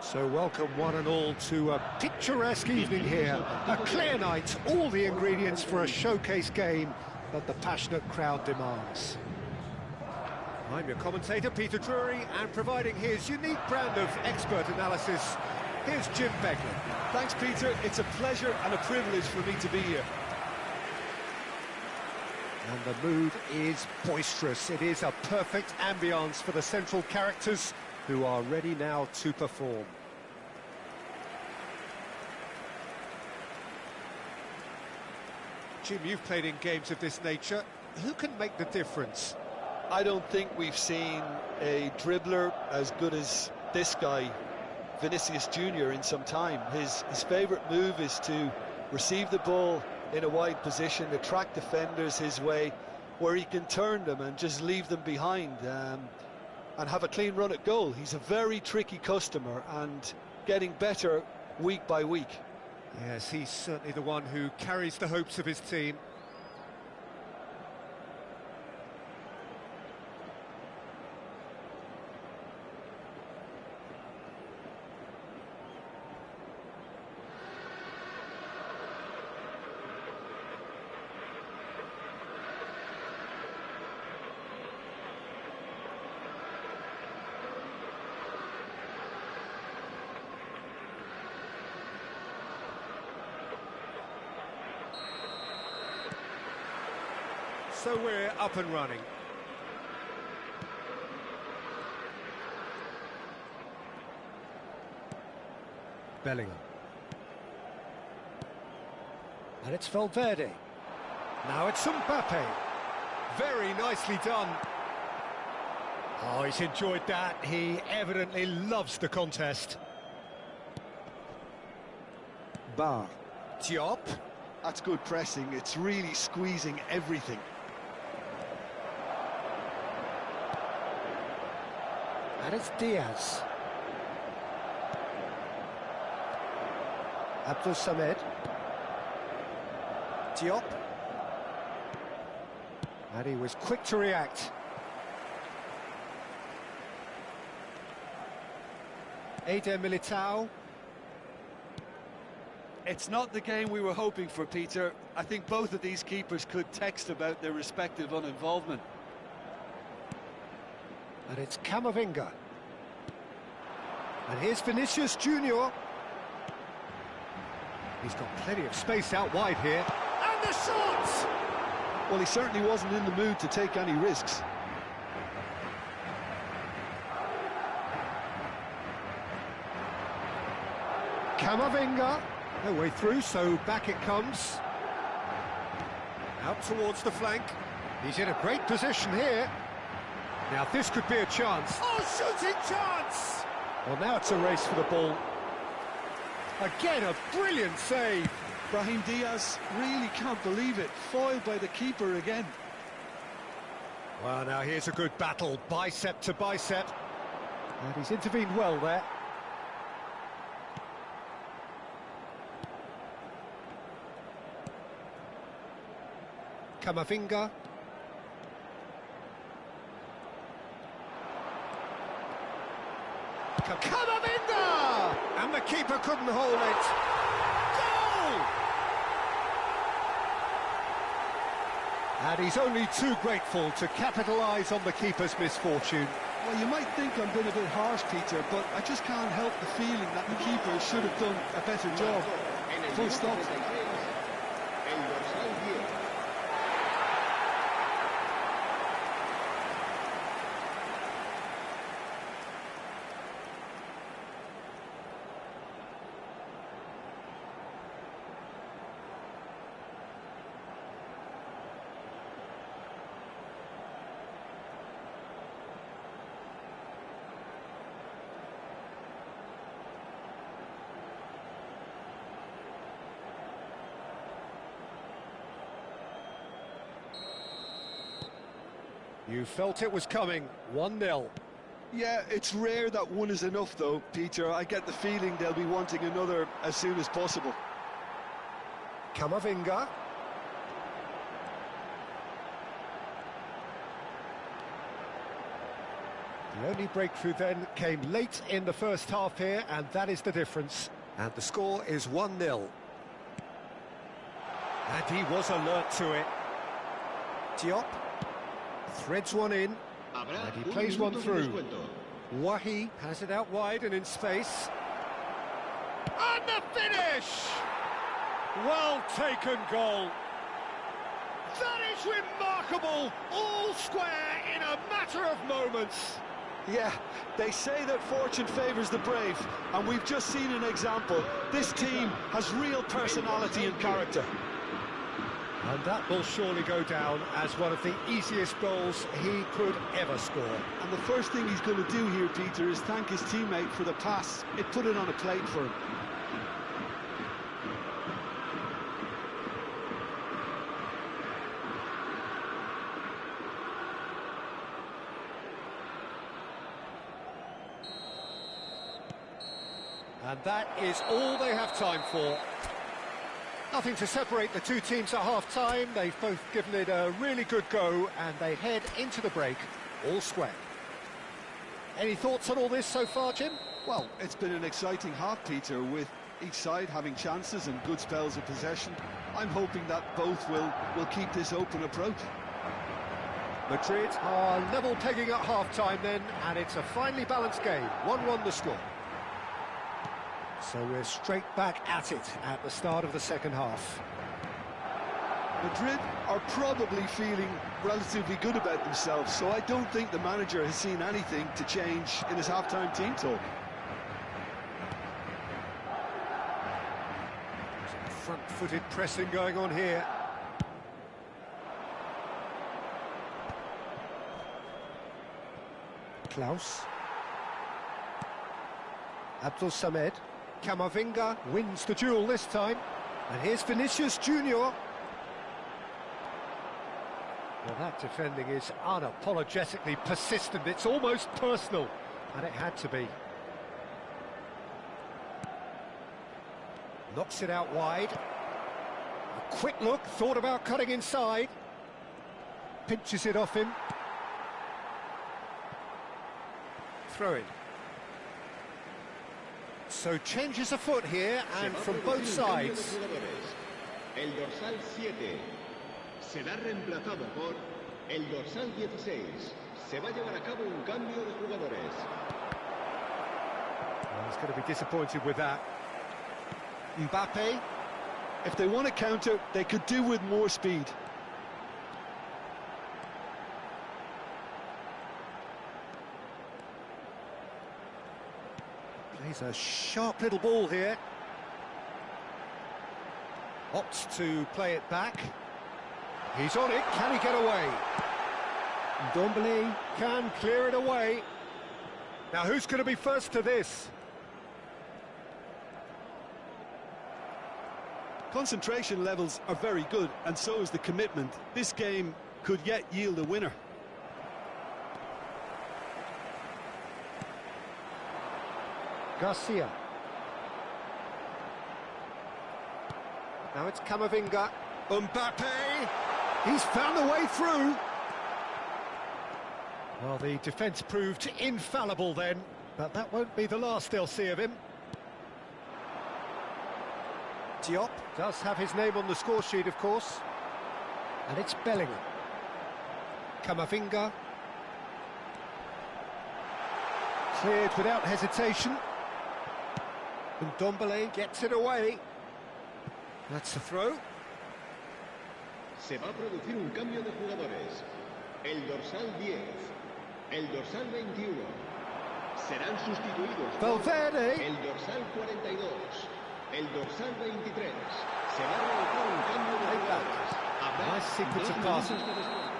So welcome one and all to a picturesque evening here. A clear night, all the ingredients for a showcase game that the passionate crowd demands. I'm your commentator, Peter Drury, and providing his unique brand of expert analysis, here's Jim Beglin. Thanks, Peter. It's a pleasure and a privilege for me to be here. And the mood is boisterous. It is a perfect ambience for the central characters who are ready now to perform. Jim, you've played in games of this nature. Who can make the difference? I don't think we've seen a dribbler as good as this guy, Vinicius Jr., in some time. His favourite move is to receive the ball in a wide position, attract defenders his way, where he can turn them and just leave them behind and have a clean run at goal. He's a very tricky customer and getting better week by week. Yes, he's certainly the one who carries the hopes of his team. So we're up and running. Bellingham. And it's Valverde. Now it's Mbappe. Very nicely done. Oh, he's enjoyed that. He evidently loves the contest. Bar. Diop. That's good pressing. It's really squeezing everything. And it's Diaz. Abdul Samed. Diop. And he was quick to react. Eder Militao. It's not the game we were hoping for, Peter. I think both of these keepers could text about their respective uninvolvement. And it's Camavinga. And here's Vinicius Jr. He's got plenty of space out wide here. And the shot! Well, he certainly wasn't in the mood to take any risks. Camavinga. No way through, so back it comes. Out towards the flank. He's in a great position here. Now this could be a chance. Oh, shooting chance! Well, now it's a race for the ball. Again, a brilliant save. Brahim Diaz really can't believe it. Foiled by the keeper again. Well, now here's a good battle, bicep to bicep. And he's intervened well there. Camavinga. Camavinga! And the keeper couldn't hold it. Goal! And he's only too grateful to capitalise on the keeper's misfortune. Well, you might think I'm being a bit harsh, Peter, but I just can't help the feeling that the keeper should have done a better job. Full stop. You felt it was coming, 1-0. Yeah, it's rare that one is enough though, Peter. I get the feeling they'll be wanting another as soon as possible. Camavinga. The only breakthrough then came late in the first half here, and that is the difference. And the score is 1-0. And he was alert to it. Diop threads one in, and he plays one through. Wahi has it out wide and in space. And the finish! Well taken goal. That is remarkable, all square in a matter of moments. Yeah, they say that fortune favours the brave, and we've just seen an example. This team has real personality and character. And that will surely go down as one of the easiest goals he could ever score. And the first thing he's going to do here, Peter, is thank his teammate for the pass. It put it on a plate for him. And that is all they have time for. Nothing to separate the two teams at half-time. They've both given it a really good go, and they head into the break all square. Any thoughts on all this so far, Jim? Well, it's been an exciting half, Peter, with each side having chances and good spells of possession. I'm hoping that both will keep this open approach. Madrid are level pegging at half-time then, and it's a finely balanced game. 1-1 the score. So we're straight back at it at the start of the second half. Madrid are probably feeling relatively good about themselves, so I don't think the manager has seen anything to change in his half-time team talk. Some front-footed pressing going on here. Klaus. Abdul Samed. Camavinga wins the duel this time. And here's Vinicius Junior. Well, that defending is unapologetically persistent. It's almost personal, and it had to be. Knocks it out wide. A quick look, thought about cutting inside. Pinches it off him. Throw in. So changes a foot here, and from both sides. El dorsal 7 será reemplazado por el dorsal 16. Se va a llevar a cabo un cambio de jugadores. Well, he's going to be disappointed with that. Mbappe. If they want to counter, they could do with more speed. Plays a sharp little ball here. Opts to play it back. He's on it, can he get away? Ndombele can clear it away. Now who's going to be first to this? Concentration levels are very good, and so is the commitment. This game could yet yield a winner. Garcia. Now it's Camavinga. Mbappe! He's found a way through! Well, the defence proved infallible then, but that won't be the last they'll see of him. Diop does have his name on the score sheet, of course. And it's Bellingham. Camavinga. Cleared without hesitation. Ndombele gets it away. That's a throw. Se va a producir un cambio de jugadores. El dorsal 10, el dorsal 21 serán sustituidos por Valverde. el dorsal 42, el dorsal 23. Se va a realizar un cambio de jugadores. Habrá Nice sequence of dos passes. minutos de descuento.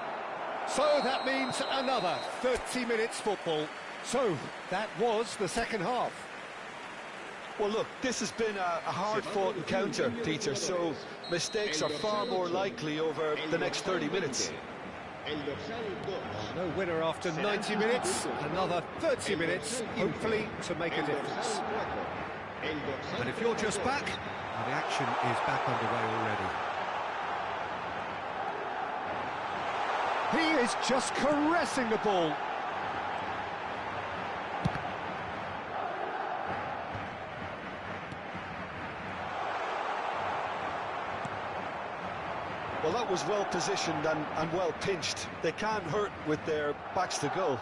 So that means another 30 minutes football. So that was the second half. Well, look, this has been a hard-fought encounter, Peter, so mistakes are far more likely over the next 30 minutes. No winner after 90 minutes, another 30 minutes, hopefully to make a difference. And if you're just back, well, the action is back underway already. He is just caressing the ball. Well, that was well positioned and well pinched. They can't hurt with their backs to goal.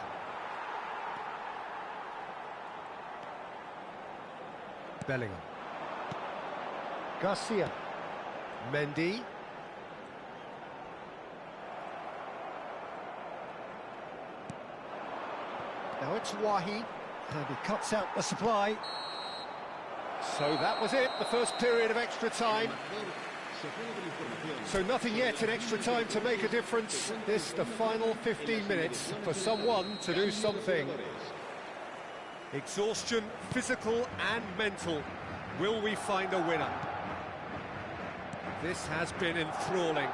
Bellingham. Garcia. Mendy. Now it's Wahi, and he cuts out the supply. So that was it, the first period of extra time. So nothing yet in extra time to make a difference. This, the final 15 minutes, for someone to do something. Exhaustion, physical and mental. Will we find a winner? This has been enthralling.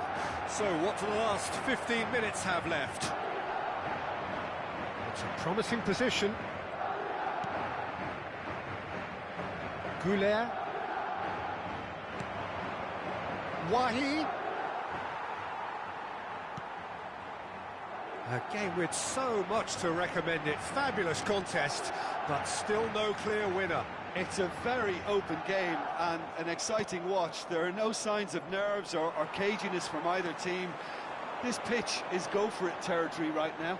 So what do the last 15 minutes have left? It's a promising position. Goulet. Wahi. A game with so much to recommend it. Fabulous contest, but still no clear winner. It's a very open game and an exciting watch. There are no signs of nerves or caginess from either team. This pitch is go-for-it territory right now.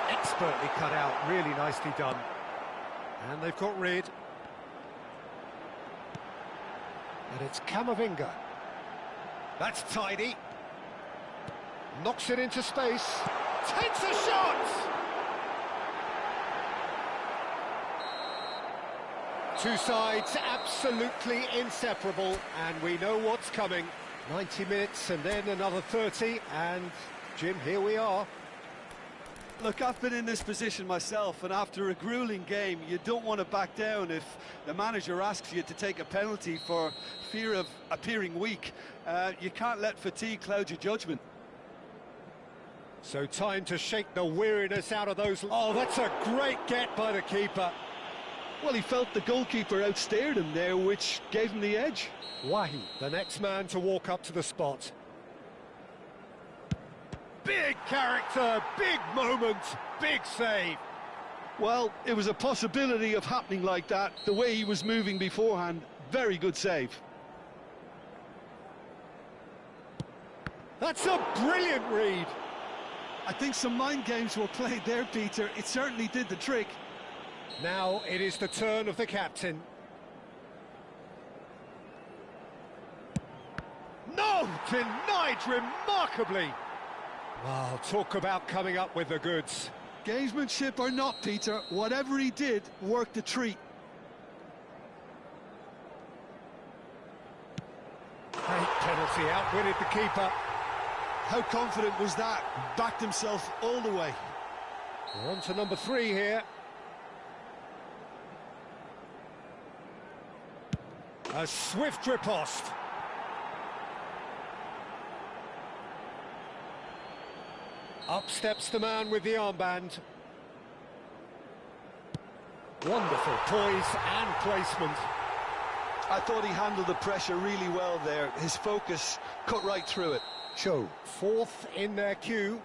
Expertly cut out, really nicely done. And they've got rid. And it's Camavinga. That's tidy. Knocks it into space. Takes a shot! Two sides absolutely inseparable, and we know what's coming. 90 minutes and then another 30, and Jim, here we are. Look, I've been in this position myself, and after a grueling game, you don't want to back down if the manager asks you to take a penalty for fear of appearing weak. You can't let fatigue cloud your judgment. So time to shake the weariness out of those... Oh, that's a great get by the keeper. Well, he felt the goalkeeper outstared him there, which gave him the edge. Wahi, the next man to walk up to the spot. Big character, big moment, big save. Well, it was a possibility of happening like that. The way he was moving beforehand, very good save. That's a brilliant read. I think some mind games were played there, Peter. It certainly did the trick. Now it is the turn of the captain. No! Denied remarkably. Wow, talk about coming up with the goods. Gamesmanship or not, Peter, whatever he did worked a treat. Great penalty, outwitted the keeper. How confident was that? Backed himself all the way. We're on to number 3 here. A swift riposte. Up steps the man with the armband. Wonderful poise and placement. I thought he handled the pressure really well there. His focus cut right through it. Cho, 4th in their queue.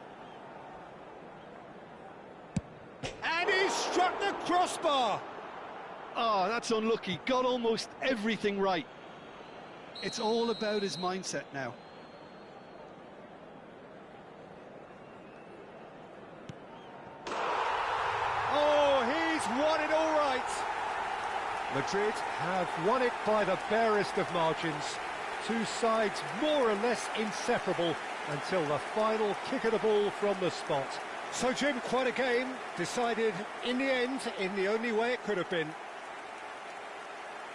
And he struck the crossbar. Oh, that's unlucky. Got almost everything right. It's all about his mindset now. Oh, he's won it all right. Madrid have won it by the barest of margins. Two sides more or less inseparable until the final kick of the ball from the spot. So, Jim, quite a game, decided in the end in the only way it could have been.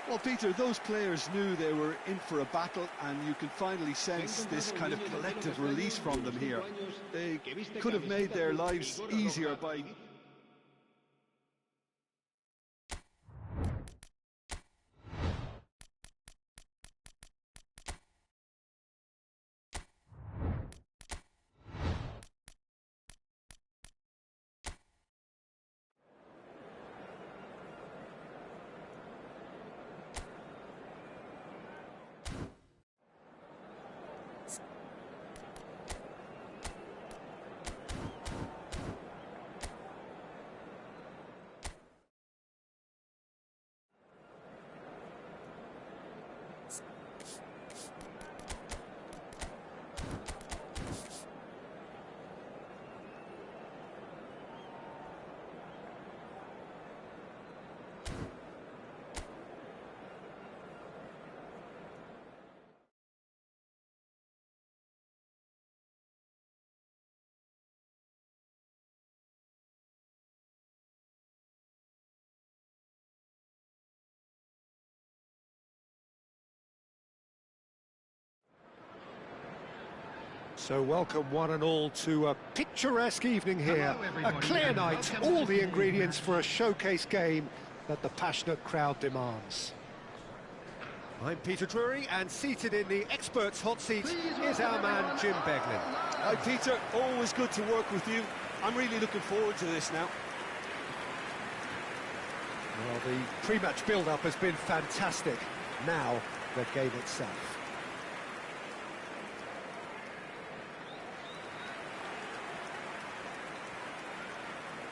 Well, Peter, those players knew they were in for a battle, and you can finally sense this kind of collective release from them here. They could have made their lives easier by... So welcome one and all to a picturesque evening here. A clear night, all the ingredients for a showcase game that the passionate crowd demands. I'm Peter Drury, and seated in the experts' hot seat is our man Jim Beglin. Hi Peter, always good to work with you. I'm really looking forward to this now. Well, the pre-match build-up has been fantastic. Now, the game itself.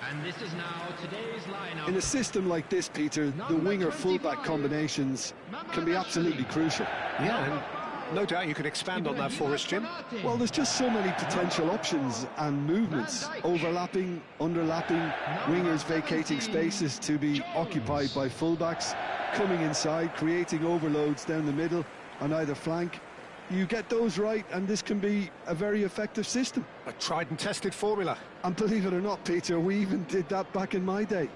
And this is now today's lineup. In a system like this, Peter, the winger-fullback combinations can be absolutely crucial. Yeah, and no doubt you can expand on that for us, Jim. Well, there's just so many potential options and movements. Overlapping, underlapping, wingers vacating spaces to be occupied by fullbacks, coming inside, creating overloads down the middle on either flank. You get those right, and this can be a very effective system. A tried and tested formula. And believe it or not, Peter, we even did that back in my day.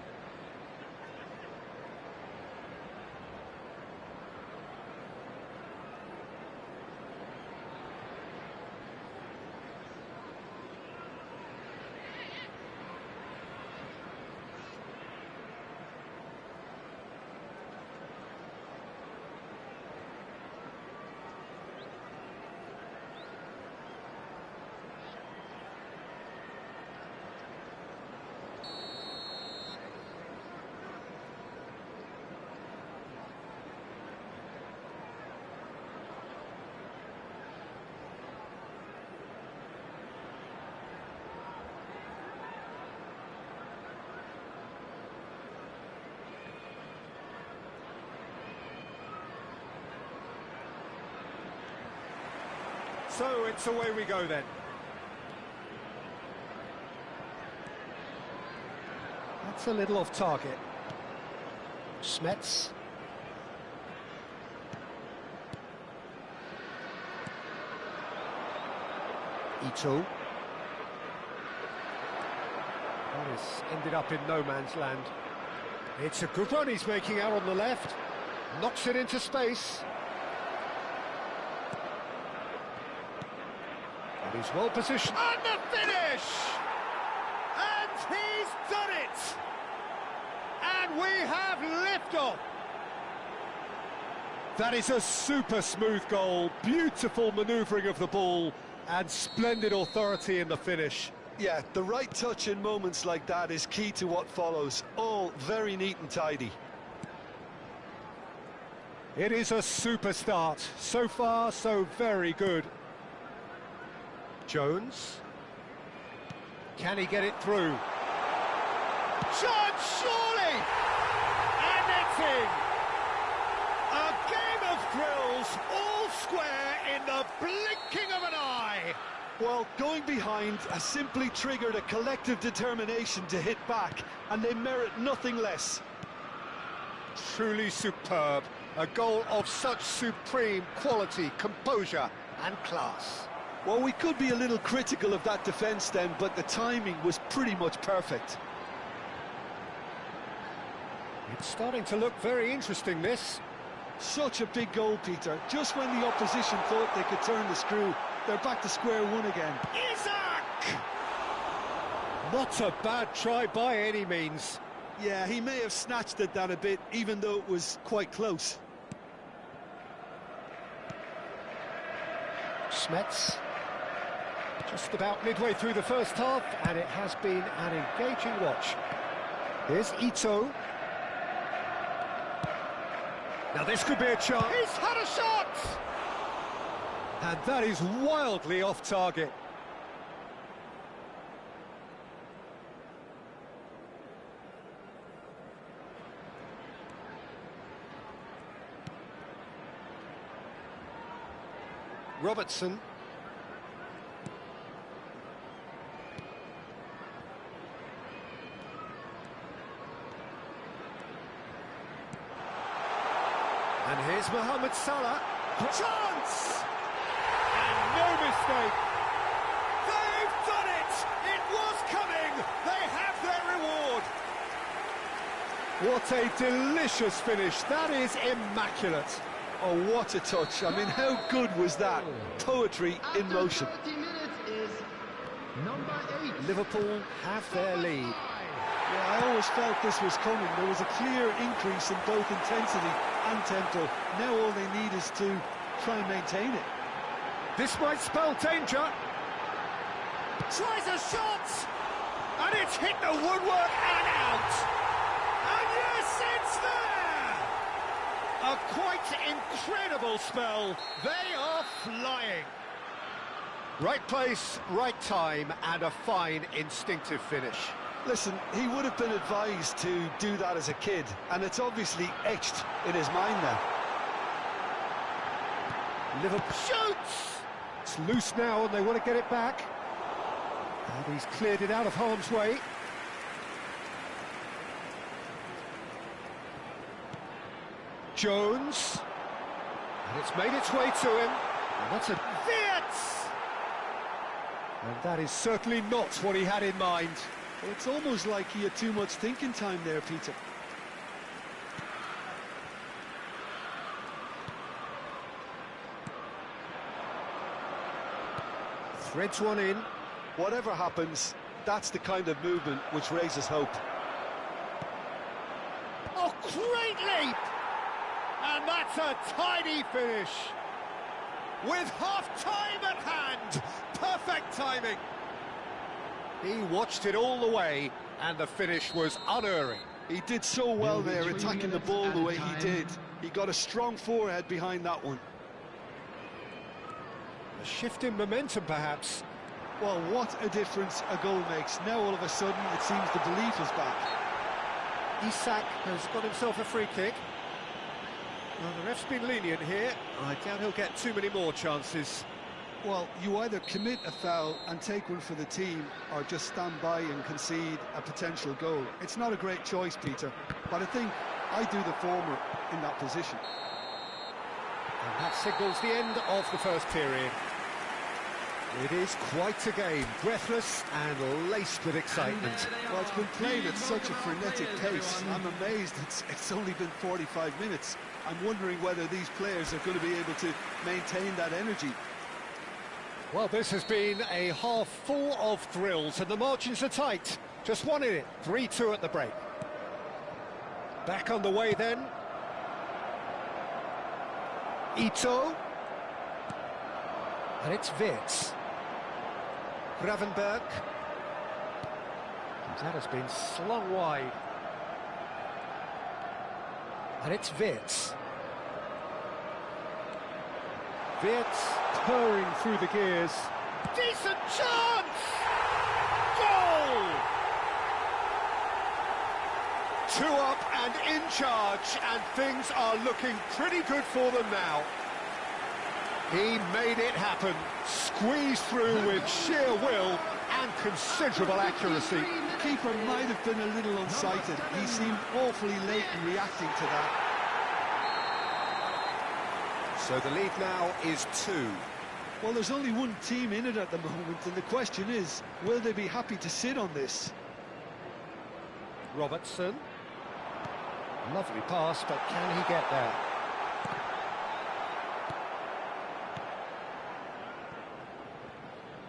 So it's away we go then. That's a little off target. Smets. Ito. That has ended up in no man's land. It's a good run he's making out on the left. Knocks it into space. He's well positioned. And the finish! And he's done it! And we have liftoff! That is a super smooth goal, beautiful manoeuvring of the ball, and splendid authority in the finish. Yeah, the right touch in moments like that is key to what follows. All very neat and tidy. It is a super start. So far, so very good. Jones. Can he get it through? Shot, surely! And it's in! A game of thrills, all square in the blinking of an eye! Well, going behind has simply triggered a collective determination to hit back, and they merit nothing less. Truly superb. A goal of such supreme quality, composure and class. Well, we could be a little critical of that defence then, but the timing was pretty much perfect. It's starting to look very interesting, this. Such a big goal, Peter. Just when the opposition thought they could turn the screw, they're back to square one again. Isaac! Not a bad try by any means. Yeah, he may have snatched at that a bit, even though it was quite close. Smets. Just about midway through the first half, and it has been an engaging watch. Here's Ito. Now this could be a chance. He's had a shot! And that is wildly off target. Robertson. And here's Mohamed Salah. Chance! And no mistake. They've done it! It was coming! They have their reward! What a delicious finish. That is immaculate. Oh, what a touch. I mean, how good was that? Poetry in motion. Liverpool have their lead. Yeah, I always felt this was coming. There was a clear increase in both intensity and tempo. Now all they need is to try and maintain it. This might spell danger. Tries a shot! And it's hit the woodwork and out! And yes, it's there! A quite incredible spell. They are flying. Right place, right time, and a fine instinctive finish. Listen, he would have been advised to do that as a kid, and it's obviously etched in his mind now. Liverpool shoots! It's loose now and they want to get it back. And he's cleared it out of harm's way. Jones. And it's made its way to him. And that's a Wirtz! And that is certainly not what he had in mind. Well, it's almost like he had too much thinking time there, Peter. Threads one in. Whatever happens, that's the kind of movement which raises hope. Oh, great leap! And that's a tidy finish. With half-time at hand. Perfect timing. He watched it all the way, and the finish was unerring. He did so well there, attacking the ball the way he did. He got a strong forehead behind that one. A shift in momentum, perhaps. Well, what a difference a goal makes. Now, all of a sudden, it seems the belief is back. Isak has got himself a free kick. Well, the ref's been lenient here. I doubt he'll get too many more chances. Well, you either commit a foul and take one for the team, or just stand by and concede a potential goal. It's not a great choice, Peter, but I think I do the former in that position. And that signals the end of the first period. It is quite a game, breathless and laced with excitement. Well, it's been played at such a frenetic pace. I'm amazed it's only been 45 minutes. I'm wondering whether these players are going to be able to maintain that energy. Well, this has been a half full of thrills, and the margins are tight. Just one in it, 3-2 at the break. Back on the way then. Ito. And it's Wirtz. Gravenberg. And that has been slung wide. And it's Wirtz. Wirtz purring through the gears. Decent chance! Goal! 2 up and in charge, and things are looking pretty good for them now. He made it happen, squeezed through with sheer will and considerable accuracy. The keeper might have been a little unsighted. He seemed awfully late in reacting to that. So the lead now is 2. Well, there's only one team in it at the moment, and the question is, will they be happy to sit on this? Robertson. Lovely pass, but can he get there?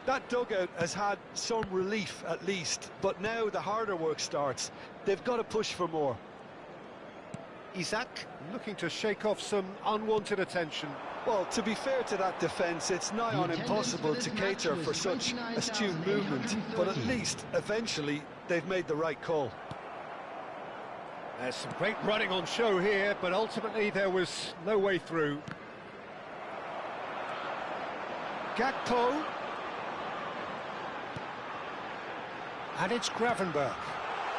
That dugout has had some relief, at least, but now the harder work starts. They've got to push for more. Isak looking to shake off some unwanted attention. Well, to be fair to that defence, it's nigh on impossible to cater for such astute movement, but at least, eventually, they've made the right call. There's some great running on show here, but ultimately there was no way through. Gakpo. And it's Gravenberg.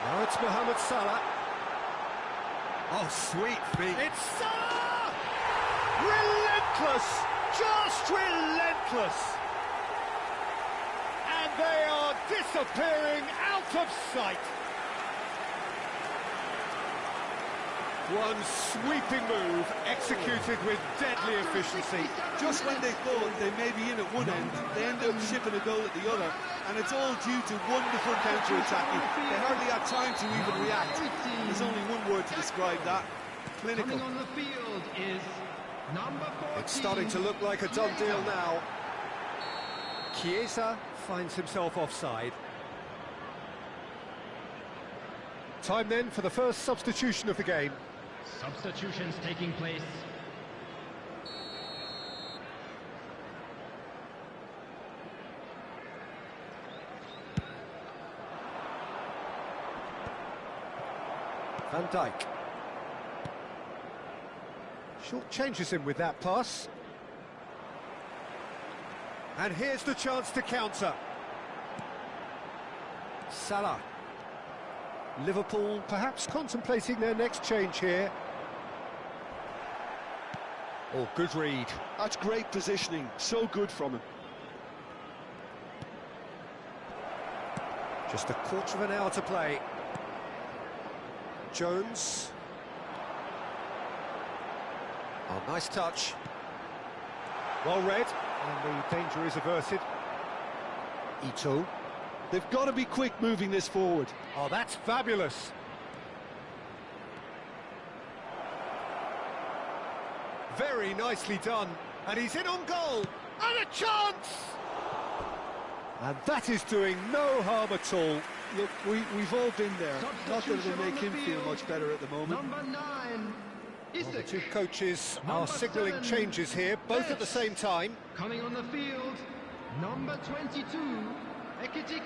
Now it's Mohamed Salah. Oh, sweet feet. It's Salah! Relentless! Just relentless! And they are disappearing out of sight. One sweeping move, executed with deadly efficiency. Just when they thought they may be in at one end, they end up shipping a goal at the other, and it's all due to wonderful counter-attacking. They hardly had time to even react. There's only one word to describe that: clinical. On the field is number 14. It's starting to look like a done deal now. Chiesa finds himself offside. Time then for the first substitution of the game. Substitutions taking place. Van Dijk. Short changes him with that pass. And here's the chance to counter. Salah. Liverpool perhaps contemplating their next change here. Oh, good read. That's great positioning, so good from him. Just a quarter of an hour to play. Jones. Oh, nice touch. Well read, and the danger is averted. Ito. They've got to be quick moving this forward. Oh, that's fabulous. Very nicely done. And he's in on goal. And a chance! And that is doing no harm at all. Look, we've all been there. Not that it'll make him feel much better at the moment. Number 9. Well, the two coaches are signalling changes here, both at the same time. Coming on the field, number 22, Ekitike.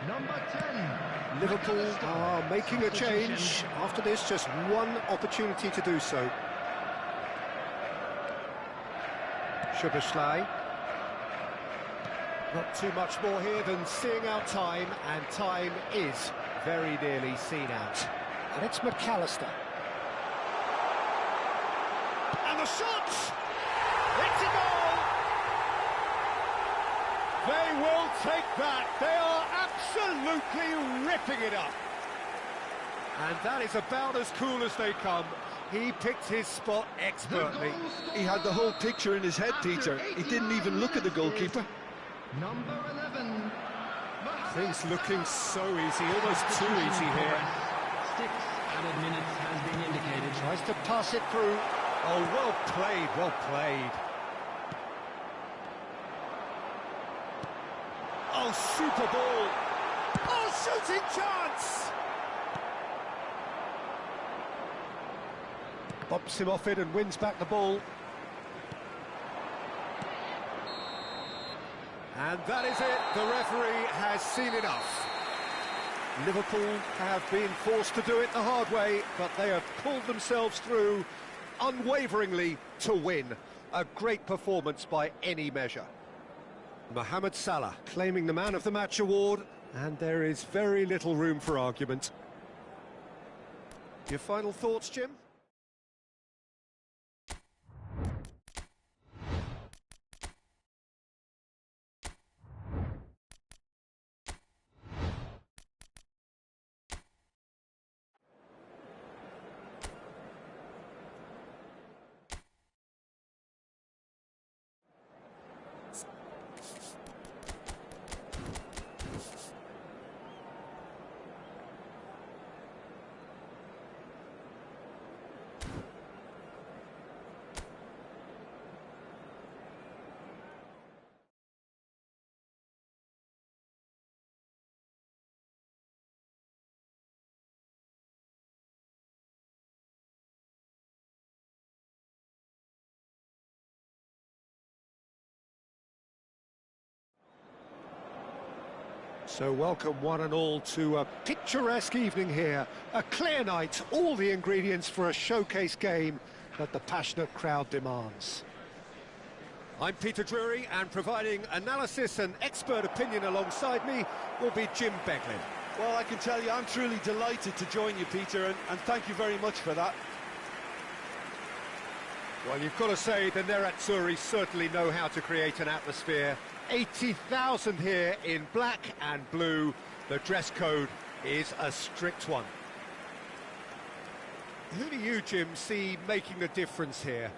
Number 10. Liverpool are making a change. After this, just one opportunity to do so. Szoboszlai. Not too much more here than seeing out time, and time is very nearly seen out. And it's McAllister. And the shot! It's a goal! They will take that. They are absolutely ripping it up. And that is about as cool as they come. He picked his spot expertly. He had the whole picture in his head, Peter. He didn't even look at the goalkeeper. Number 11. Things looking so easy, almost too easy here. 6 added minutes has been indicated. Tries to pass it through. Oh, well played, well played. Oh, super ball. Oh, shooting chance! Bumps him off it and wins back the ball. And that is it. The referee has seen enough. Liverpool have been forced to do it the hard way, but they have pulled themselves through unwaveringly to win. A great performance by any measure. Mohamed Salah claiming the Man of the Match award, and there is very little room for argument. Your final thoughts, Jim? So welcome one and all to a picturesque evening here. A clear night, all the ingredients for a showcase game that the passionate crowd demands. I'm Peter Drury, and providing analysis and expert opinion alongside me will be Jim Beglin. Well, I can tell you, I'm truly delighted to join you, Peter, and thank you very much for that. Well, you've got to say the Nerazzurri certainly know how to create an atmosphere. 80,000 here in black and blue. The dress code is a strict one. Who do you, Jim, see making the difference here?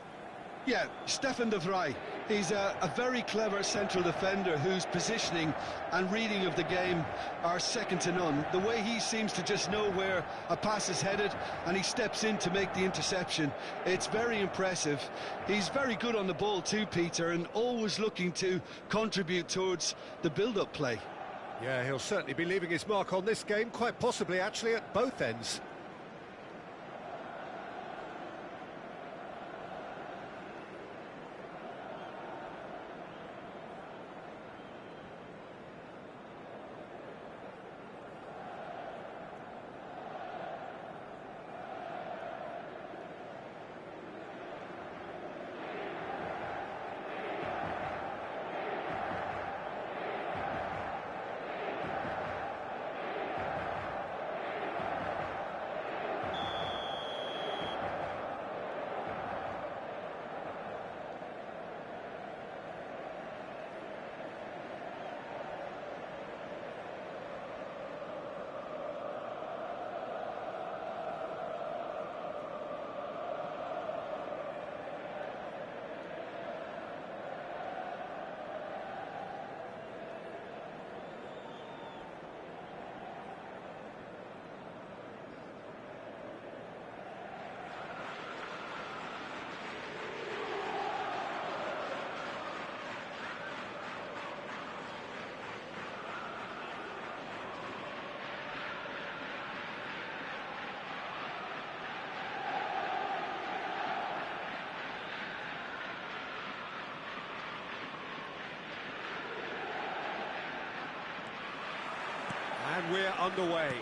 Yeah, Stefan de Vrij. He's a very clever central defender whose positioning and reading of the game are second to none. The way he seems to just know where a pass is headed and he steps in to make the interception, it's very impressive. He's very good on the ball too, Peter, and always looking to contribute towards the build-up play. Yeah, he'll certainly be leaving his mark on this game, quite possibly actually at both ends. And we're underway.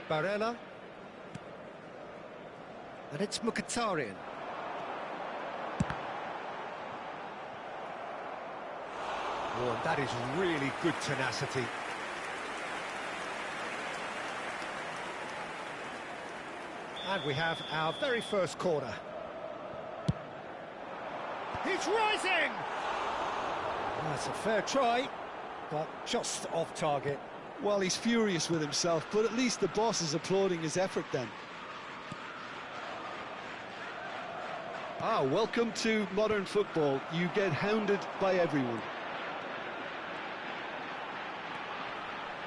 Barella. And it's Mkhitaryan. Oh, and that is really good tenacity. And we have our very first corner. He's rising! That's a fair try, but just off target. Well, he's furious with himself, but at least the boss is applauding his effort then. Ah, welcome to modern football. You get hounded by everyone.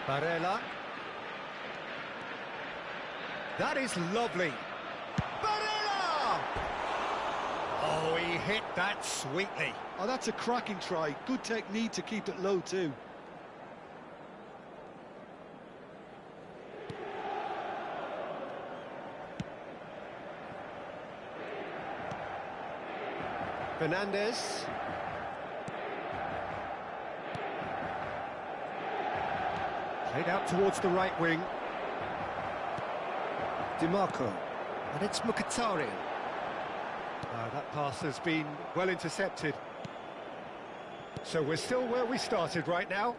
Barella. That is lovely. Barella! Oh, he hit that sweetly. Oh, that's a cracking try. Good technique to keep it low too. Fernandez. Played out towards the right wing. DiMarco. And it's Mkhitaryan. That pass has been well intercepted. So we're still where we started right now.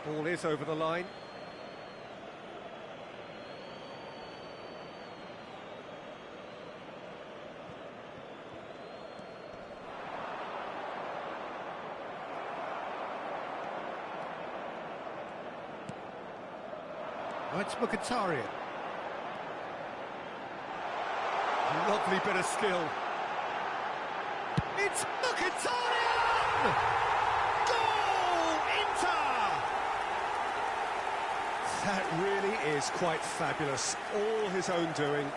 Ball is over the line. Oh, it's Mkhitaryan. Lovely bit of skill. It's Mkhitaryan! Goal! Inter! That really is quite fabulous. All his own doing.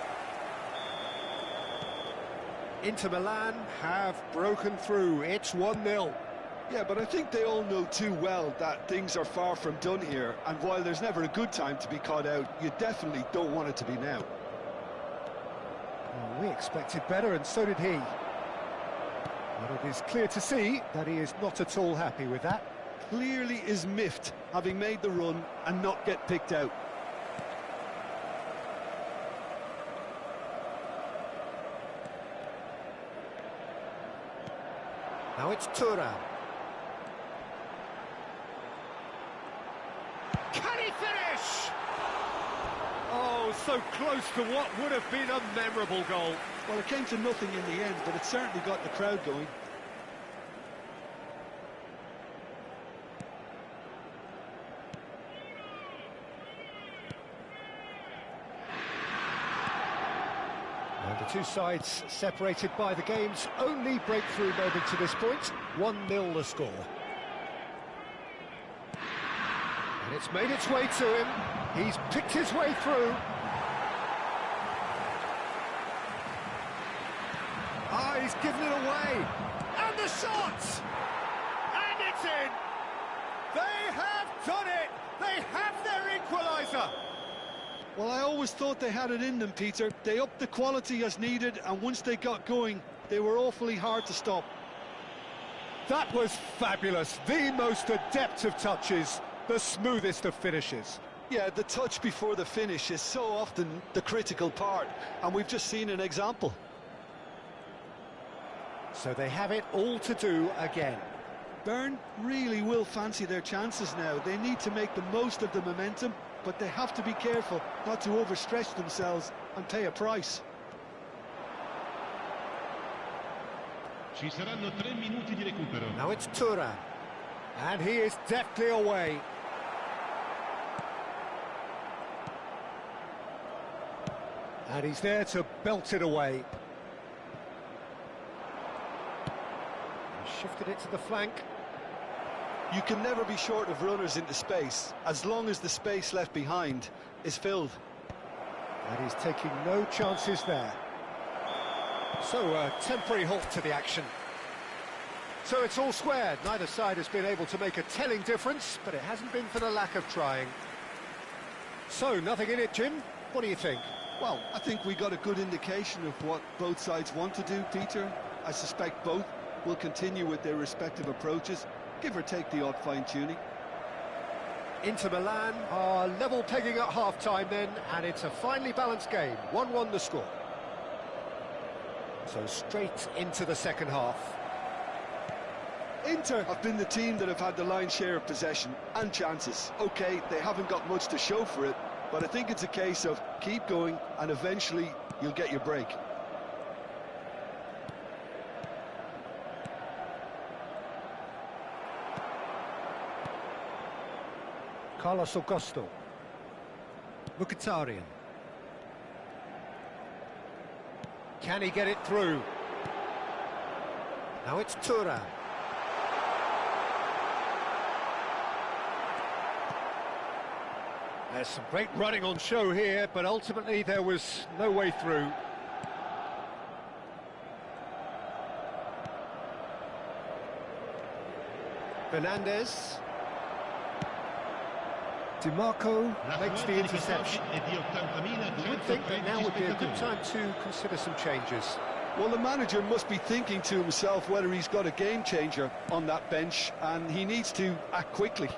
Inter Milan have broken through. It's 1-0. Yeah, but I think they all know too well that things are far from done here, and while there's never a good time to be caught out, you definitely don't want it to be now. Well, we expected better, and so did he. But it is clear to see that he is not at all happy with that. Clearly is miffed, having made the run and not get picked out. Now it's Thuram. Can he finish? Oh, so close to what would have been a memorable goal. Well, it came to nothing in the end, but it certainly got the crowd going. And the two sides separated by the game's only breakthrough moment to this point. 1-0 the score. And it's made its way to him. He's picked his way through. given it away. And the shot! And it's in! They have done it! They have their equaliser! Well, I always thought they had it in them, Peter. They upped the quality as needed, and once they got going, they were awfully hard to stop. That was fabulous. The most adept of touches, the smoothest of finishes. Yeah, the touch before the finish is so often the critical part, and we've just seen an example. So they have it all to do again. Bern really will fancy their chances now. They need to make the most of the momentum, but they have to be careful not to overstretch themselves and pay a price. Ci saranno 3 minuti di recupero. Now it's Thuram, and he is deftly away. And he's there to belt it away. Shifted it to the flank. You can never be short of runners into space, as long as the space left behind is filled. And he's taking no chances there. So a temporary halt to the action. So it's all squared. Neither side has been able to make a telling difference, but it hasn't been for the lack of trying. So nothing in it, Jim. What do you think? Well, I think we got a good indication of what both sides want to do, Peter. I suspect both will continue with their respective approaches, give or take the odd fine-tuning. Inter Milan are level pegging at half-time then, and it's a finely balanced game. 1-1 the score. So straight into the second half. Inter have been the team that have had the lion's share of possession and chances. OK, they haven't got much to show for it, but I think it's a case of keep going and eventually you'll get your break. Carlos Augusto. Mkhitaryan. Can he get it through? Now it's Thuram. There's some great running on show here, but ultimately there was no way through. Fernandez. DiMarco makes the interception. You would think that now would be a good time to consider some changes. Well, the manager must be thinking to himself whether he's got a game changer on that bench, and he needs to act quickly.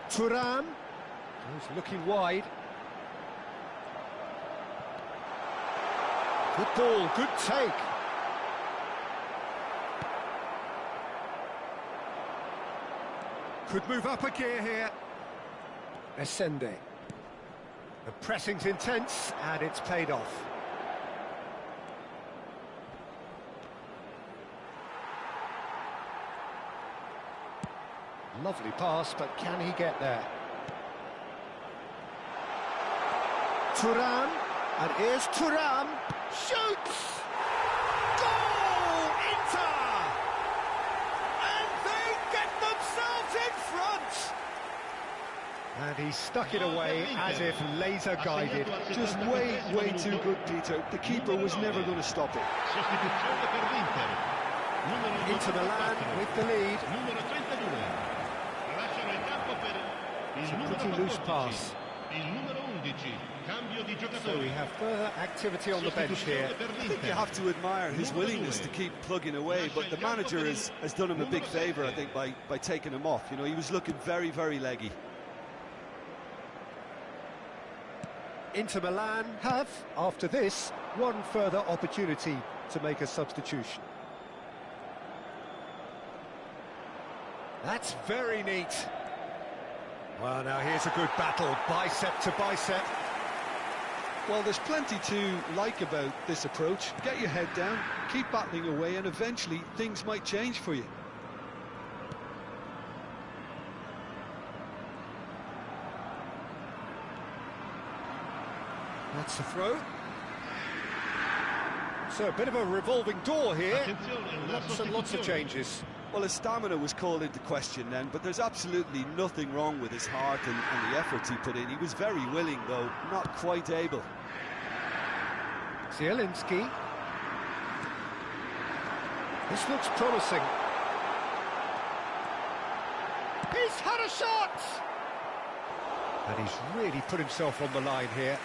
Thuram, he's looking wide. Good ball, good take. Could move up a gear here. Essende. The pressing's intense, and it's paid off. Lovely pass, but can he get there? Thuram, and here's Thuram, shoots! Goal! Inter! And they get themselves in front! And he stuck it away as if laser-guided. Just way, way too good, Peter. The keeper was never going to stop it. Inter Milan with the lead. It's a pretty loose pass. So we have further activity on the bench here. I think you have to admire his willingness to keep plugging away, but the manager has done him a big favour, I think, by taking him off. You know, he was looking very, very leggy. Inter Milan have, after this, one further opportunity to make a substitution. That's very neat. Well, now here's a good battle, bicep to bicep. Well, there's plenty to like about this approach. Get your head down, keep battling away, and eventually things might change for you. That's the throw. So a bit of a revolving door here. Lots and lots of changes. Well, his stamina was called into question then, but there's absolutely nothing wrong with his heart and the efforts he put in. He was very willing, though, not quite able. Zielinski. This looks promising. He's had a shot! And he's really put himself on the line here.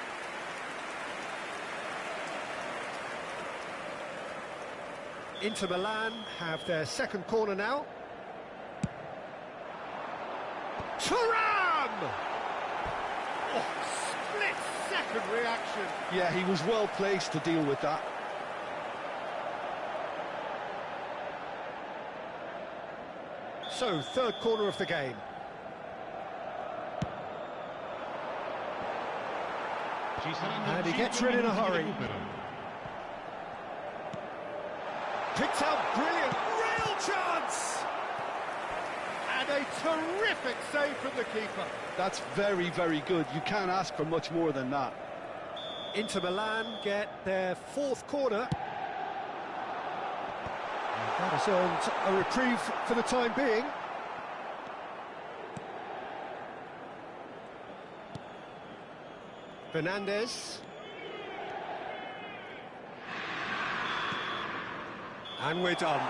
Inter Milan have their second corner now. Thuram! Oh, split-second reaction. Yeah, he was well placed to deal with that. So, third corner of the game. And he gets rid in a hurry. Picked out brilliant, real chance! And a terrific save from the keeper. That's very, very good. You can't ask for much more than that. Inter Milan get their fourth corner. And that has earned a reprieve for the time being. Fernandes. And we're done.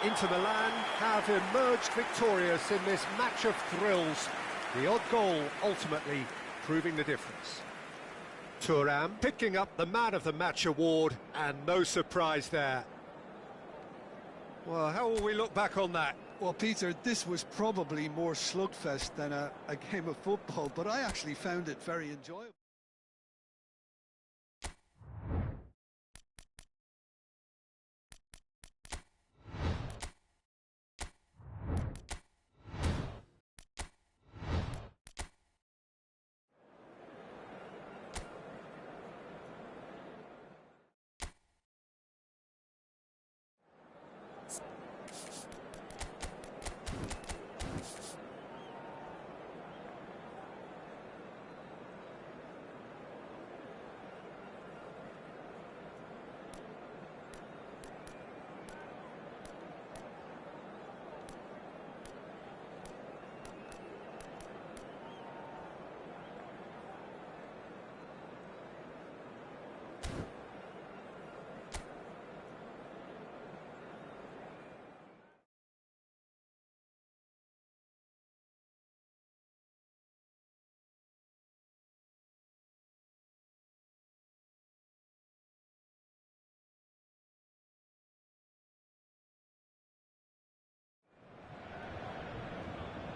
Inter Milan have emerged victorious in this match of thrills. The odd goal ultimately proving the difference. Thuram picking up the Man of the Match award, and no surprise there. Well, how will we look back on that? Well, Peter, this was probably more slugfest than a game of football, but I actually found it very enjoyable.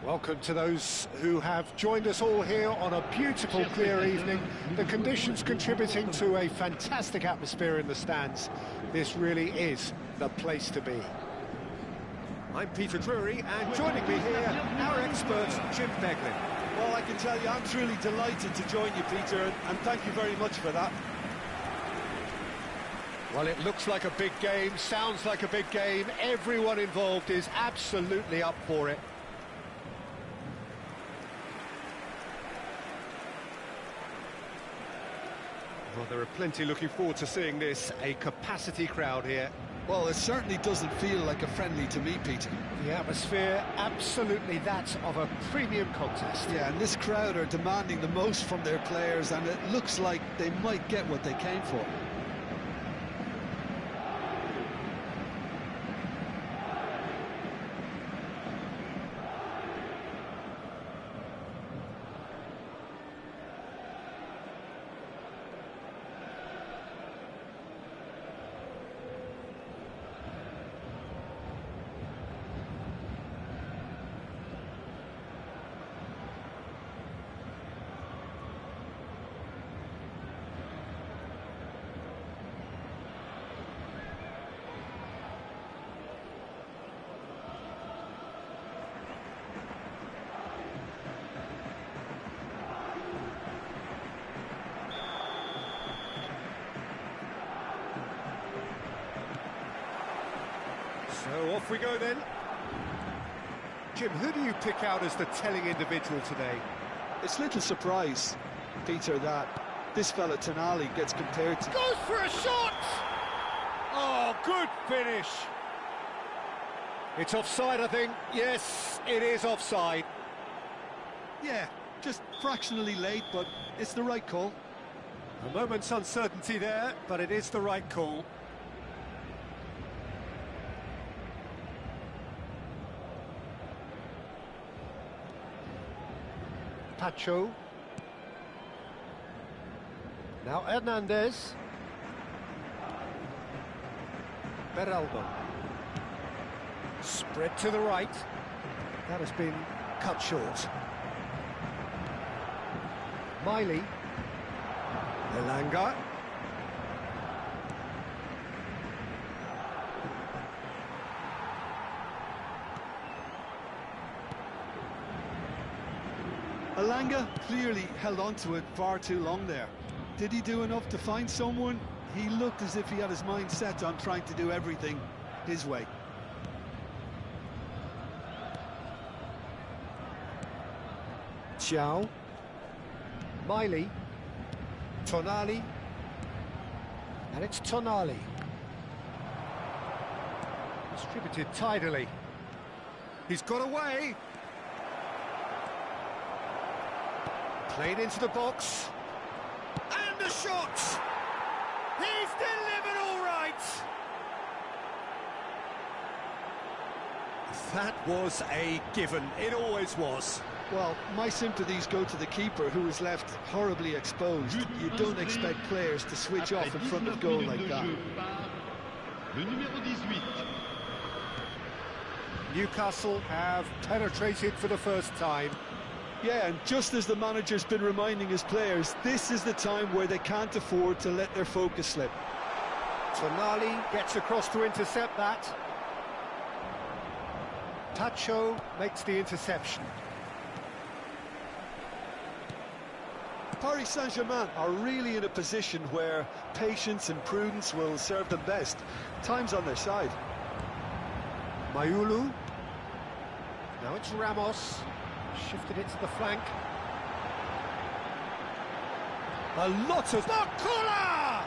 Welcome to those who have joined us all here on a beautiful, clear evening. The conditions contributing to a fantastic atmosphere in the stands. This really is the place to be. I'm Peter Drury, and joining me here, our expert, Jim Beglin. Well, I can tell you, I'm truly delighted to join you, Peter, and thank you very much for that. Well, it looks like a big game, sounds like a big game. Everyone involved is absolutely up for it. Well, there are plenty looking forward to seeing this. A capacity crowd here. Well, it certainly doesn't feel like a friendly to me, Peter. The atmosphere, absolutely that of a premium contest. Yeah, and this crowd are demanding the most from their players, and it looks like they might get what they came for. So off we go then. Jim, who do you pick out as the telling individual today? It's little surprise, Peter, that this fella Tonali gets compared to... Goes for a shot! Oh, good finish! It's offside, I think. Yes, it is offside. Yeah, just fractionally late, but it's the right call. A moment's uncertainty there, but it is the right call. Pacho. Now Hernandez. Beraldo. Spread to the right. That has been cut short. Miley. Elanga. Elanga clearly held on to it far too long there. Did he do enough to find someone? He looked as if he had his mind set on trying to do everything his way. Xiao. Miley. Tonali. And it's Tonali. Distributed tidily. He's got away. Played into the box. And a shot! He's delivered all right! That was a given. It always was. Well, my sympathies go to the keeper, who was left horribly exposed. You don't expect players to switch off in front of goal like that. Le numéro 18. Newcastle have penetrated for the first time. Yeah, and just as the manager's been reminding his players, this is the time where they can't afford to let their focus slip. Tonali gets across to intercept that. Pacho makes the interception. Paris Saint-Germain are really in a position where patience and prudence will serve them best. Time's on their side. Mayulu. Now it's Ramos. Shifted it to the flank. A lot of... Bakula!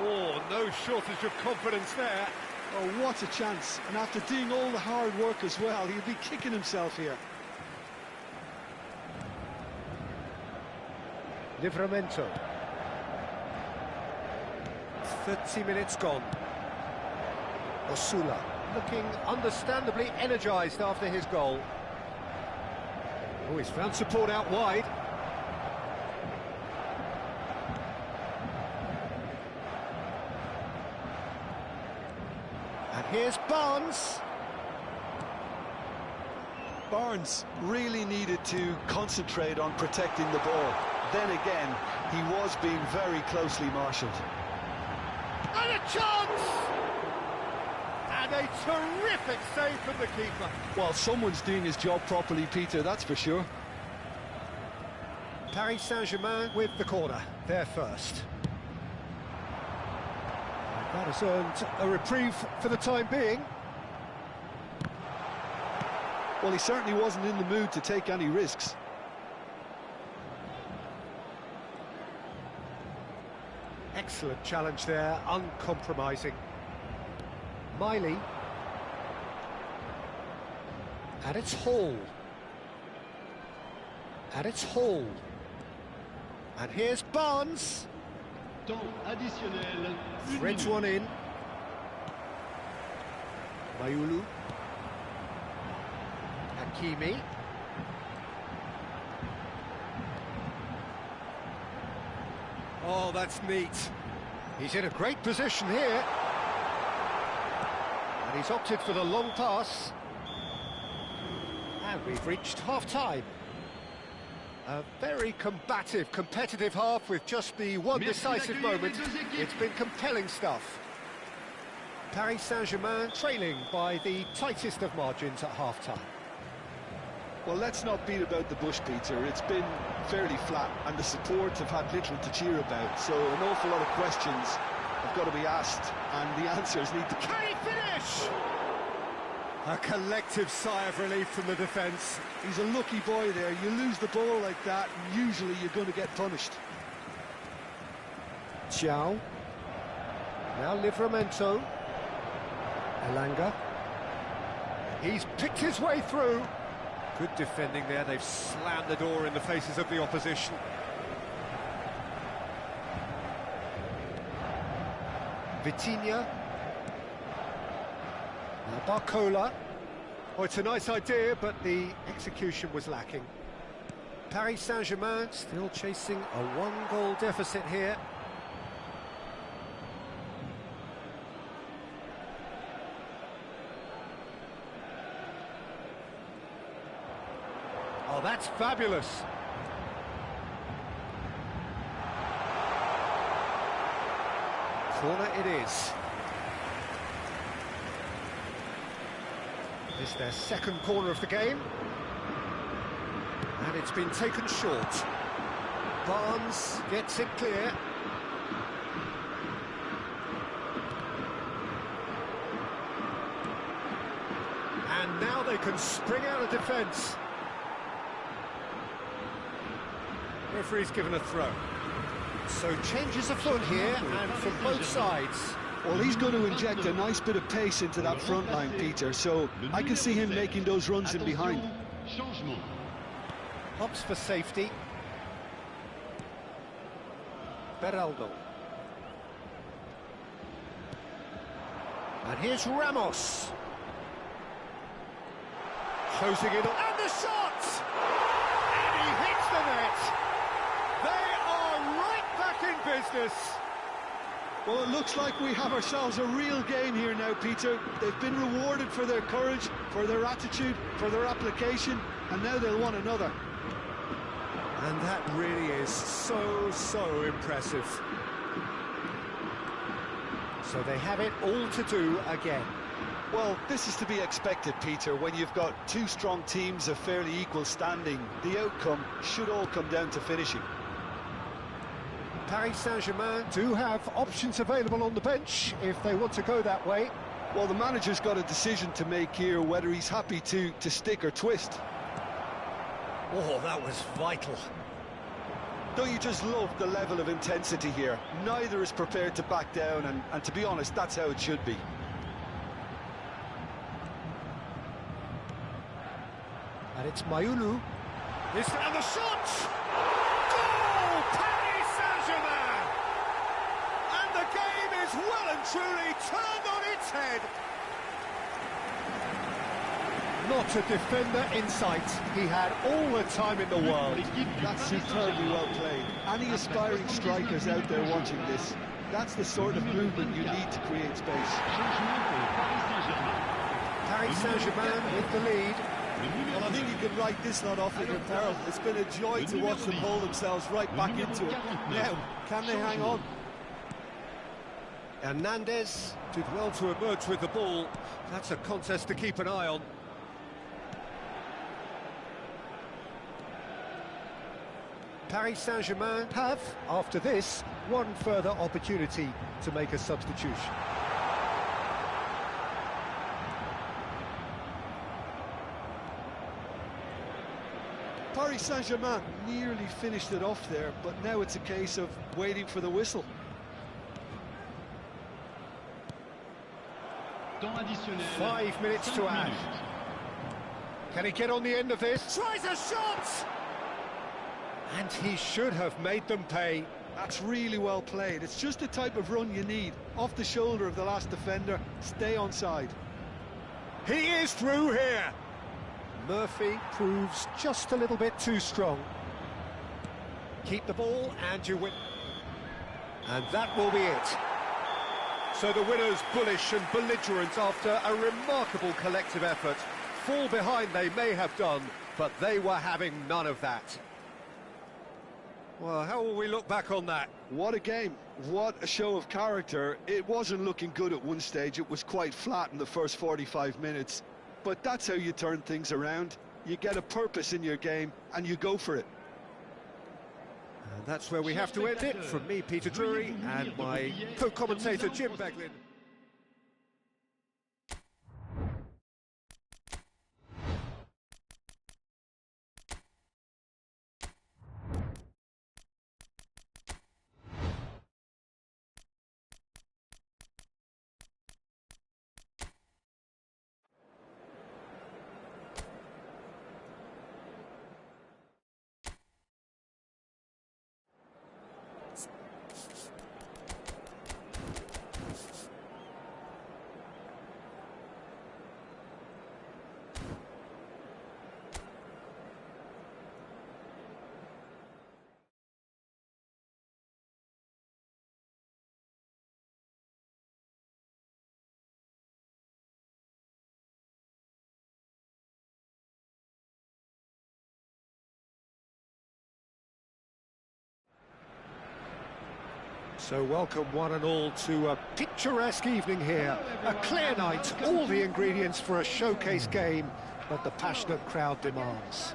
Oh, no shortage of confidence there. Oh, what a chance. And after doing all the hard work as well, he'll be kicking himself here. Livramento. 30 minutes gone. Osula looking understandably energised after his goal. Oh, he's found support out wide. And here's Barnes. Barnes really needed to concentrate on protecting the ball. Then again, he was being very closely marshalled. And a chance! And a terrific save from the keeper. Well, someone's doing his job properly, Peter, that's for sure. Paris Saint-Germain with the corner, they're first. That has earned a reprieve for the time being. Well, he certainly wasn't in the mood to take any risks. Excellent challenge there, uncompromising. Miley. And it's Hall. And it's Hall. And here's Barnes. Temps additionnel. Threads one in. Mayulu. Hakimi. Oh, that's neat. He's in a great position here. And he's opted for the long pass. And we've reached half-time. A very combative, competitive half with just the one decisive moment. It's been compelling stuff. Paris Saint-Germain trailing by the tightest of margins at half-time. Well, let's not beat about the bush, Peter. It's been fairly flat, and the support have had little to cheer about. So an awful lot of questions have got to be asked, and the answers need to... Can he finish? A collective sigh of relief from the defence. He's a lucky boy there. You lose the ball like that, and usually you're going to get punished. Xiao. Now Livramento. Elanga. He's picked his way through. Good defending there. They've slammed the door in the faces of the opposition. Vitinha. Now Barcola. Oh, it's a nice idea, but the execution was lacking. Paris Saint-Germain still chasing a one-goal deficit here. Oh, that's fabulous. Corner it is. This is their second corner of the game. And it's been taken short. Barnes gets it clear. And now they can spring out of defence. Referee's given a throw. So changes afoot here, and from both sides. Well, he's going to inject a nice bit of pace into that front line, Peter, so I can see him making those runs in behind. Hops for safety. Beraldo. And here's Ramos. Closing it up. And the shot! And he hits the net! They are right back in business! Well, it looks like we have ourselves a real game here now, Peter. They've been rewarded for their courage, for their attitude, for their application, and now they'll want another. And that really is so impressive. So they have it all to do again. Well, this is to be expected, Peter. When you've got two strong teams of fairly equal standing, the outcome should all come down to finishing. Paris Saint-Germain do have options available on the bench if they want to go that way. Well, the manager's got a decision to make here, whether he's happy to stick or twist. Oh, that was vital. Don't you just love the level of intensity here? Neither is prepared to back down, and to be honest, that's how it should be. And it's Mayulu. And the shot! Goal! Paris Saint-Germain! And the game is well and truly turned on its head. Not a defender in sight. He had all the time in the world. That's superbly well played. Any aspiring strikers out there watching this, that's the sort of movement you need to create space. Paris Saint-Germain with the lead. Well, I think you can write this lot off in peril. It's been a joy to watch them hold themselves right back into it. Now, can they hang on? Hernandez did well to emerge with the ball. That's a contest to keep an eye on. Paris Saint-Germain have, after this, one further opportunity to make a substitution. Paris Saint-Germain nearly finished it off there, but now it's a case of waiting for the whistle. 5 minutes to add. Can he get on the end of this? Tries a shot! And he should have made them pay. That's really well played. It's just the type of run you need. Off the shoulder of the last defender, stay onside. He is through here. Murphy proves just a little bit too strong. Keep the ball and you win. And that will be it. So the winners bullish and belligerent after a remarkable collective effort. Fall behind they may have done, but they were having none of that. Well, how will we look back on that? What a game. What a show of character. It wasn't looking good at one stage. It was quite flat in the first 45 minutes. But that's how you turn things around. You get a purpose in your game and you go for it. And that's where we have to end it. From me, Peter Drury, and my co-commentator, Jim Beglin. So welcome one and all to a picturesque evening here. A clear night, all the ingredients for a showcase game that the passionate crowd demands.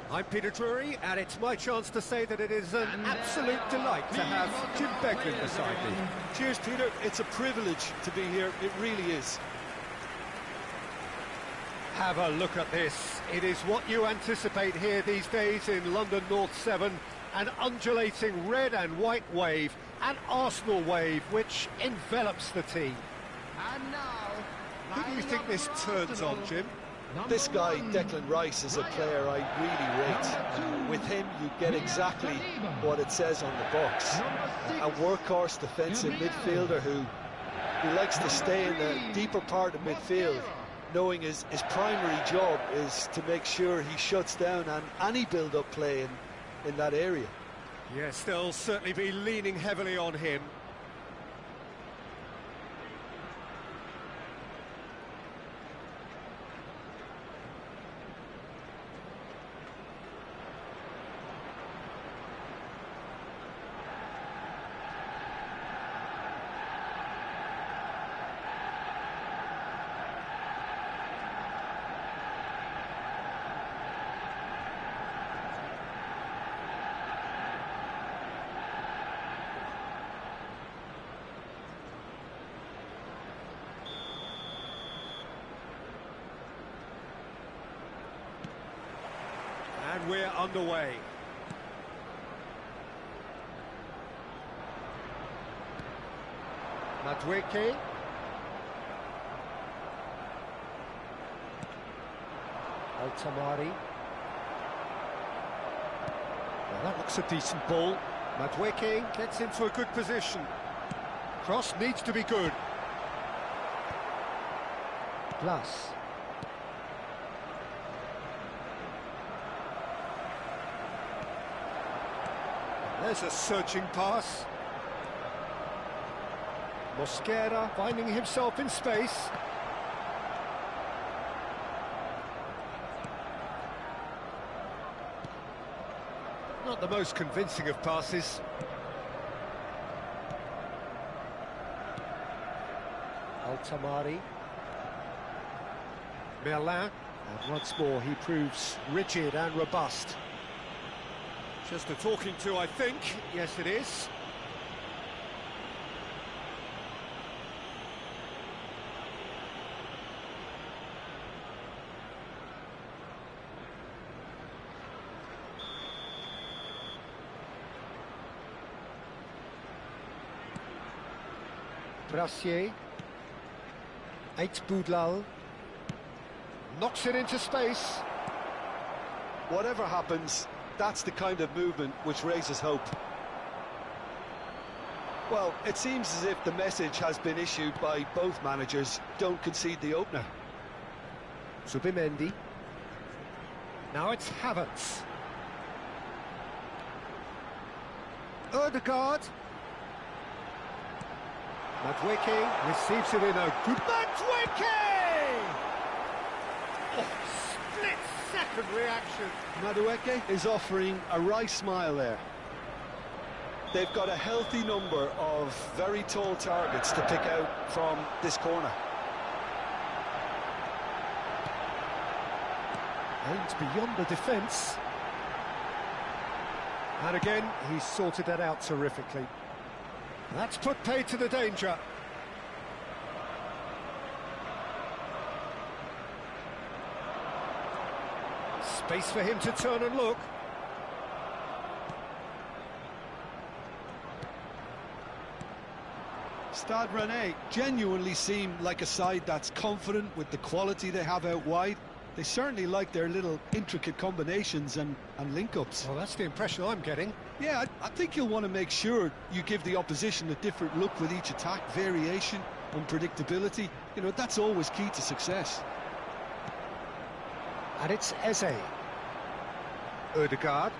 I'm Peter Drury, and it's my chance to say that it is an absolute delight to have Jim Beglin beside me. Cheers, Peter. It's a privilege to be here. It really is. Have a look at this. It is what you anticipate here these days in London North 7. An undulating red and white wave, an Arsenal wave, which envelops the team. And now, Who do you think this turns on, Jim? This guy, Declan Rice, is a player I really rate. With him, you get exactly what it says on the box. A workhorse defensive midfielder who likes to stay in the deeper part of midfield, knowing his primary job is to make sure he shuts down any build-up play in that area. Yes, they'll certainly be leaning heavily on him. And we're underway. Madueke. Alkmaar. Well, that looks a decent ball. Madueke gets into a good position. Cross needs to be good. Plus. There's a searching pass. Mosquera finding himself in space. Not the most convincing of passes. Alkmaar. Milan. And once more he proves rigid and robust. Just a talking to, I think. Yes, it is. Brassier. Eitboudlal. Knocks it into space. Whatever happens, that's the kind of movement which raises hope. Well, it seems as if the message has been issued by both managers: don't concede the opener. Zubimendi. Now it's Havertz. Ødegaard. Madueke receives it in a good... Madueke! Oh, split-second reaction. Madueke is offering a wry smile there. They've got a healthy number of very tall targets to pick out from this corner. Aimed beyond the defence. And again, he's sorted that out terrifically. That's put paid to the danger. Space for him to turn and look. Stade Rennais genuinely seem like a side that's confident with the quality they have out wide. They certainly like their little intricate combinations and link-ups. Well, that's the impression I'm getting. Yeah, I think you'll want to make sure you give the opposition a different look with each attack. Variation, unpredictability, you know, that's always key to success. And it's Eze. Ødegaard.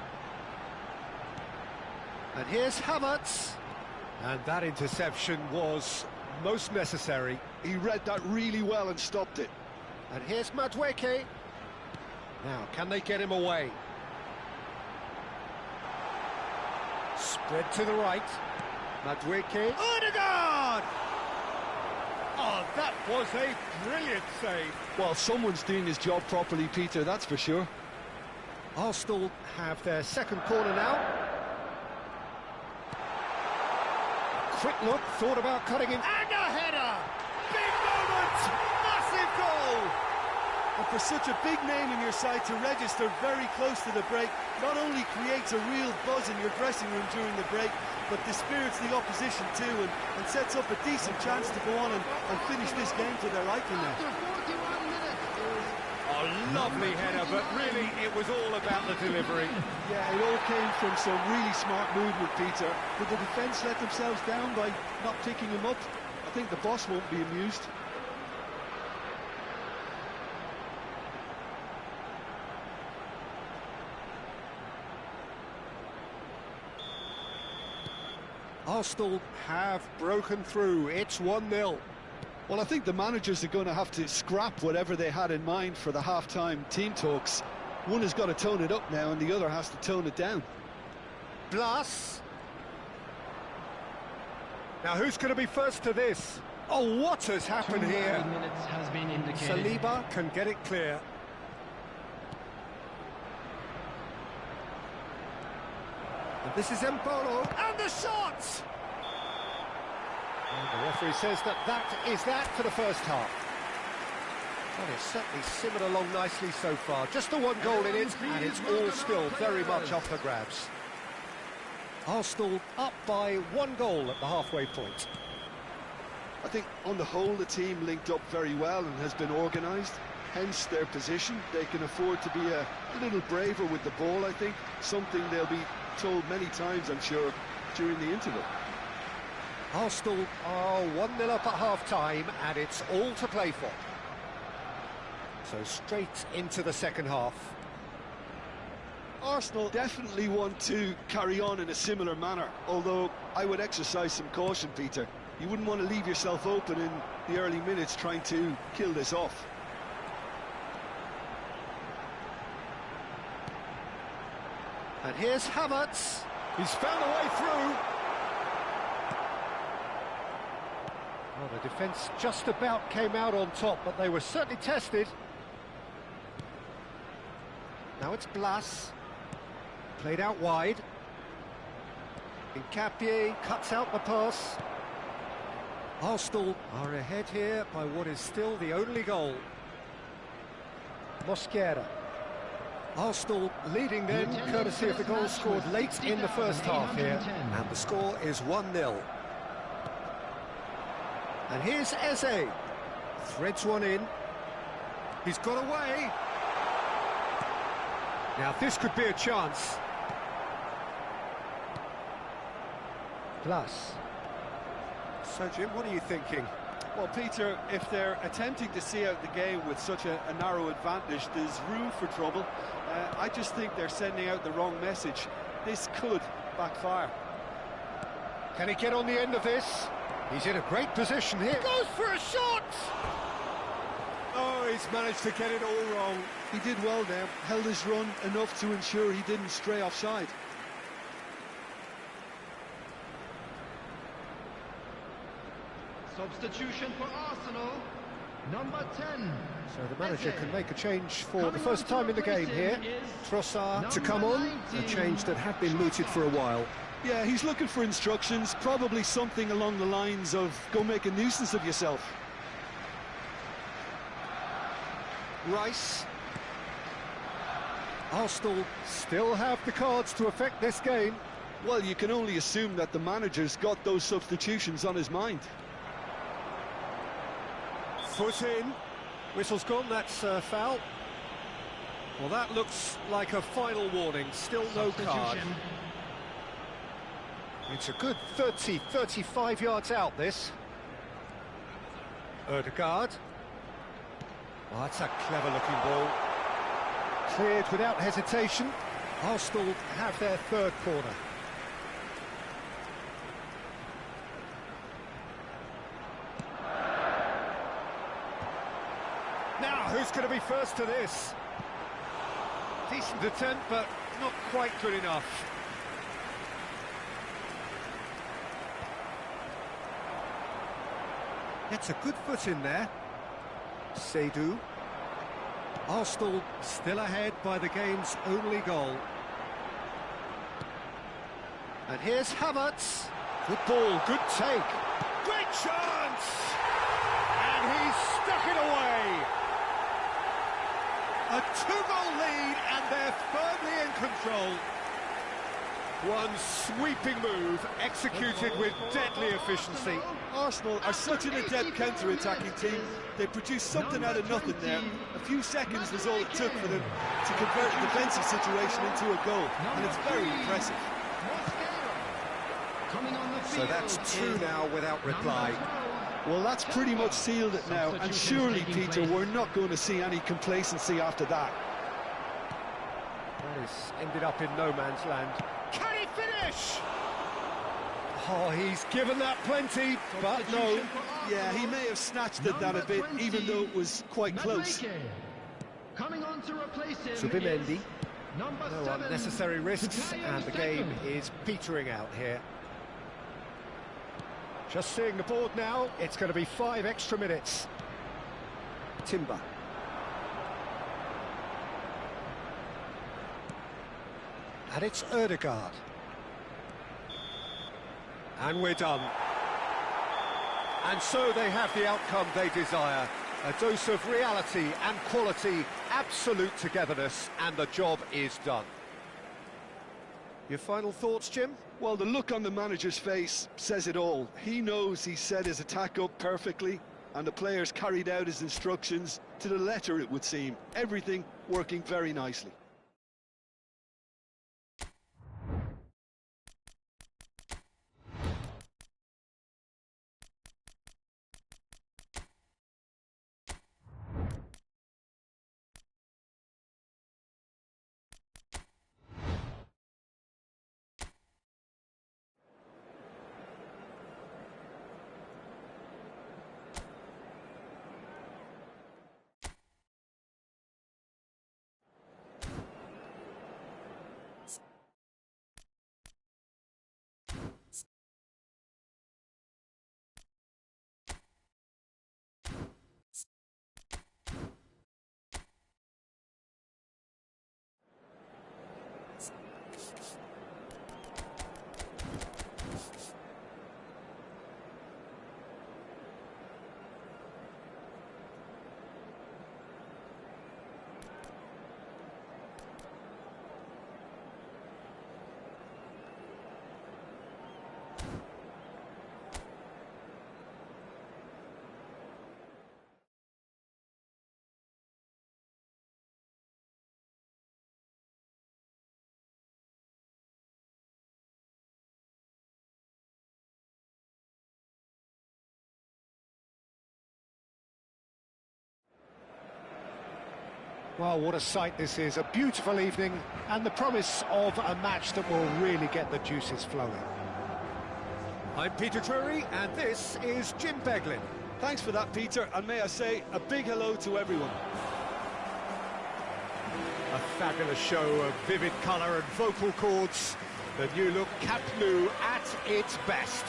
And here's Havertz. And that interception was most necessary. He read that really well and stopped it. And here's Madueke. Now, can they get him away? Spread to the right. Madrid. Odegaard! Oh, that was a brilliant save. Well, someone's doing his job properly, Peter, that's for sure. Arsenal have their second corner now. Quick look, thought about cutting in. And a header! Big moment! Massive goal! And for such a big name in your side to register very close to the break, not only creates a real buzz in your dressing room during the break, but dispirits the opposition too, and sets up a decent chance to go on and finish this game to their liking now. Oh, lovely header, but really it was all about the delivery. Yeah, it all came from some really smart movement, Peter. Did the defence let themselves down by not picking him up? I think the boss won't be amused. Arsenal have broken through. It's 1-0. Well, I think the managers are going to have to scrap whatever they had in mind for the half-time team talks. One has got to tone it up now, and the other has to tone it down. Blas. Now, who's going to be first to this? Oh, what has happened here? Minutes has been indicated. Saliba can get it clear. And this is Embolo, and the shot! And the referee says that is that for the first half. Well, it's certainly simmered along nicely so far. Just the one goal in it, and it's all still very much up for grabs. Arsenal up by 1 goal at the halfway point. I think on the whole the team linked up very well and has been organised, hence their position. They can afford to be a little braver with the ball, I think, something they'll be told many times, I'm sure, during the interval. Arsenal are 1-0 up at half-time, and it's all to play for. So straight into the second half. Arsenal definitely want to carry on in a similar manner, although I would exercise some caution, Peter. You wouldn't want to leave yourself open in the early minutes trying to kill this off. And here's Havertz. He's found a way through. Well, the defence just about came out on top, but they were certainly tested. Now it's Blas. Played out wide. Nkapie cuts out the pass. Arsenal are ahead here by what is still the only goal. Mosquera. Arsenal leading then, courtesy of the goal scored late in the first half here. And the score is 1-0. And here's Eze. Threads one in. He's got away. Now this could be a chance. Plus. So Jim, what are you thinking? Well, Peter, if they're attempting to see out the game with such a narrow advantage, there's room for trouble. I just think they're sending out the wrong message. This could backfire. Can he get on the end of this? He's in a great position here. Goes for a shot! Oh, he's managed to get it all wrong. He did well there, held his run enough to ensure he didn't stray offside. Substitution for Arsenal, number 10. So the manager can make a change for the first time in the game here. Trossard to come on, a change that had been mooted for a while. Yeah, he's looking for instructions, probably something along the lines of go make a nuisance of yourself. Rice. Arsenal still have the cards to affect this game. Well, you can only assume that the manager's got those substitutions on his mind. Foot in. Whistle's gone, that's a foul. Well, that looks like a final warning, still no card. It's a good 35 yards out, this. Odegaard. Oh, that's a clever-looking ball. Cleared without hesitation. Arsenal have their third corner. Now, who's going to be first to this? Decent attempt, but not quite good enough. Gets a good foot in there. Seydu. Arsenal still ahead by the game's only goal. And here's Havertz. Good ball, good take. Great chance! And he's stuck it away. A 2-goal lead, and they're firmly in control. One sweeping move, executed with deadly efficiency. Arsenal are such an adept counter-attacking team. They produced something out of nothing there. A few seconds was all it took for them to convert a defensive situation into a goal, and it's very impressive. So that's two now without reply. Well, that's pretty much sealed it now, and surely, Peter, we're not going to see any complacency after that. That has ended up in no man's land. Can he finish? Oh, he's given that plenty, but no. Yeah, he may have snatched at that a bit, even though it was quite close. Coming on to replace him. Zubimendi. No No unnecessary risks, and the game is petering out here. Just seeing the board now, it's going to be 5 extra minutes. Timber. And it's Ødegaard. And we're done. And so they have the outcome they desire. A dose of reality and quality, absolute togetherness, and the job is done. Your final thoughts, Jim? Well, the look on the manager's face says it all. He knows he set his attack up perfectly, and the players carried out his instructions to the letter, it would seem. Everything working very nicely. Well, what a sight this is. A beautiful evening and the promise of a match that will really get the juices flowing. I'm Peter Drury and this is Jim Beglin. Thanks for that, Peter, and may I say a big hello to everyone. A fabulous show of vivid colour and vocal cords. The new look Camp Nou at its best.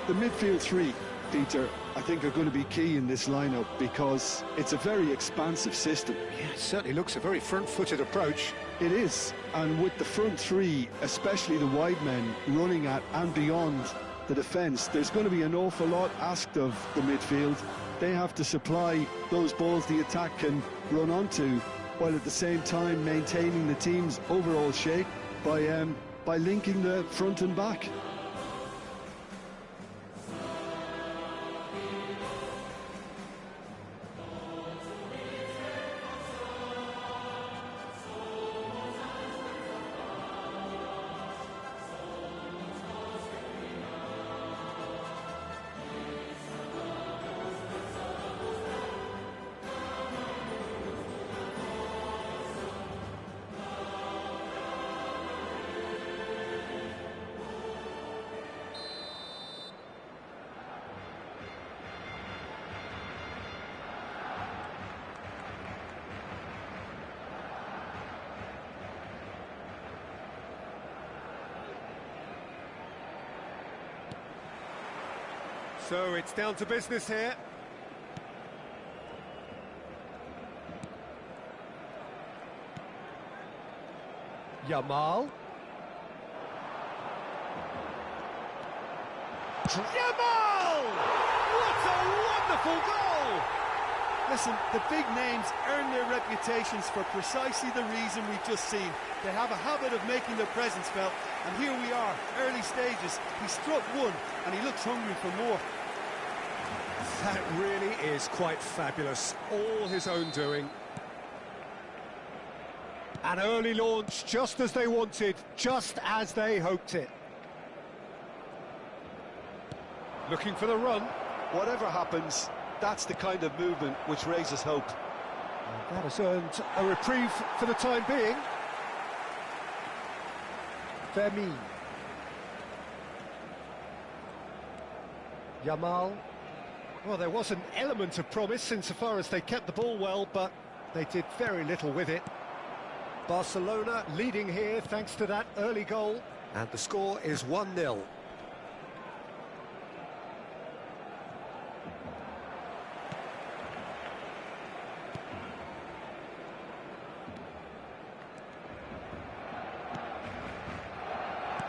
The midfield three, Peter, I think are going to be key in this lineup because it's a very expansive system. Yeah, it certainly looks a very front-footed approach. It is, and with the front three, especially the wide men, running at and beyond the defence, there's going to be an awful lot asked of the midfield. They have to supply those balls the attack can run onto, while at the same time maintaining the team's overall shape by linking the front and back. So it's down to business here. Yamal. Yamal! What a wonderful goal! Listen, the big names earn their reputations for precisely the reason we've just seen. They have a habit of making their presence felt, and here we are, early stages. He struck one, and he looks hungry for more. That really is quite fabulous. All his own doing. An early launch, just as they wanted, just as they hoped it. Looking for the run. Whatever happens, that's the kind of movement which raises hope. That has earned a reprieve for the time being. Fermin. Yamal. Well, there was an element of promise insofar as they kept the ball well, but they did very little with it. Barcelona leading here thanks to that early goal, and the score is 1-0.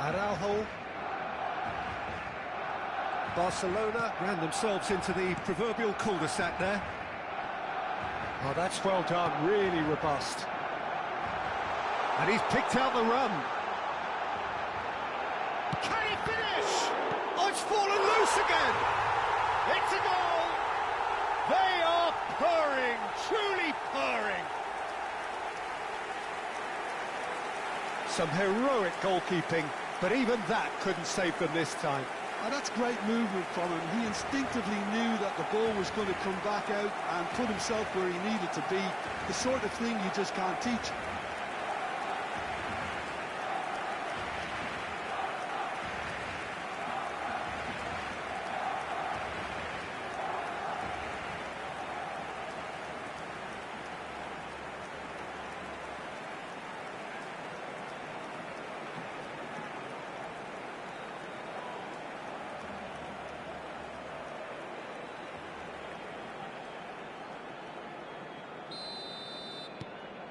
Araujo. Barcelona ran themselves into the proverbial cul-de-sac there. Oh, that's well done, really robust. And he's picked out the run. Can he finish? Oh, it's fallen loose again. It's a goal. They are purring, truly purring. Some heroic goalkeeping, but even that couldn't save them this time. Oh, that's great movement from him. He instinctively knew that the ball was going to come back out and put himself where he needed to be. The sort of thing you just can't teach.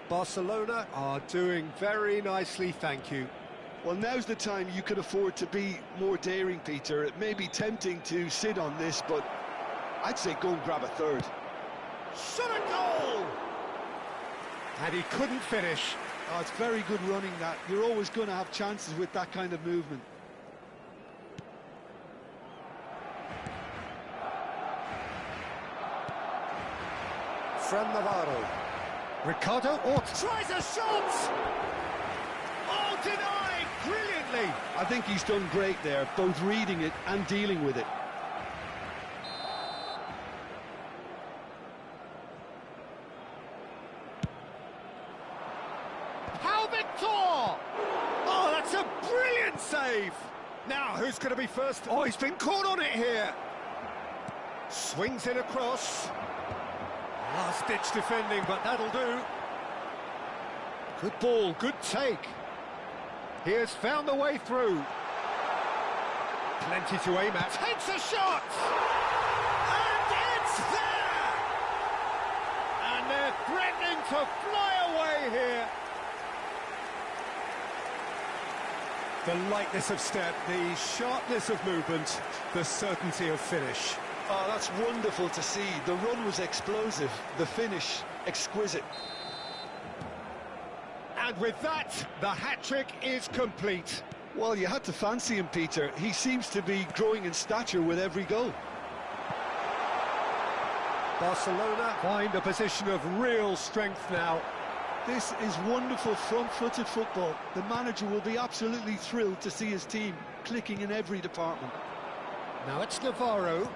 Barcelona are doing very nicely, thank you. Well, now's the time you could afford to be more daring, Peter. It may be tempting to sit on this, but I'd say go and grab a third. Shot a goal! And he couldn't finish. Oh, it's very good running that. You're always going to have chances with that kind of movement. Fran Navarro. Ricardo tries a shot! Oh, denied! Brilliantly! I think he's done great there, both reading it and dealing with it. How Victor! Oh, that's a brilliant save! Now, who's going to be first? Oh, he's been caught on it here! Swings it across. Last-ditch defending, but that'll do. Good ball, good take. He has found the way through. Plenty to aim at. Takes a shot! And it's there! And they're threatening to fly away here. The lightness of step, the sharpness of movement, the certainty of finish. Oh, that's wonderful to see. The run was explosive, the finish exquisite. And with that, the hat-trick is complete. Well, you had to fancy him, Peter. He seems to be growing in stature with every goal. Barcelona find a position of real strength now. This is wonderful front-footed football. The manager will be absolutely thrilled to see his team clicking in every department. Now it's Navarro.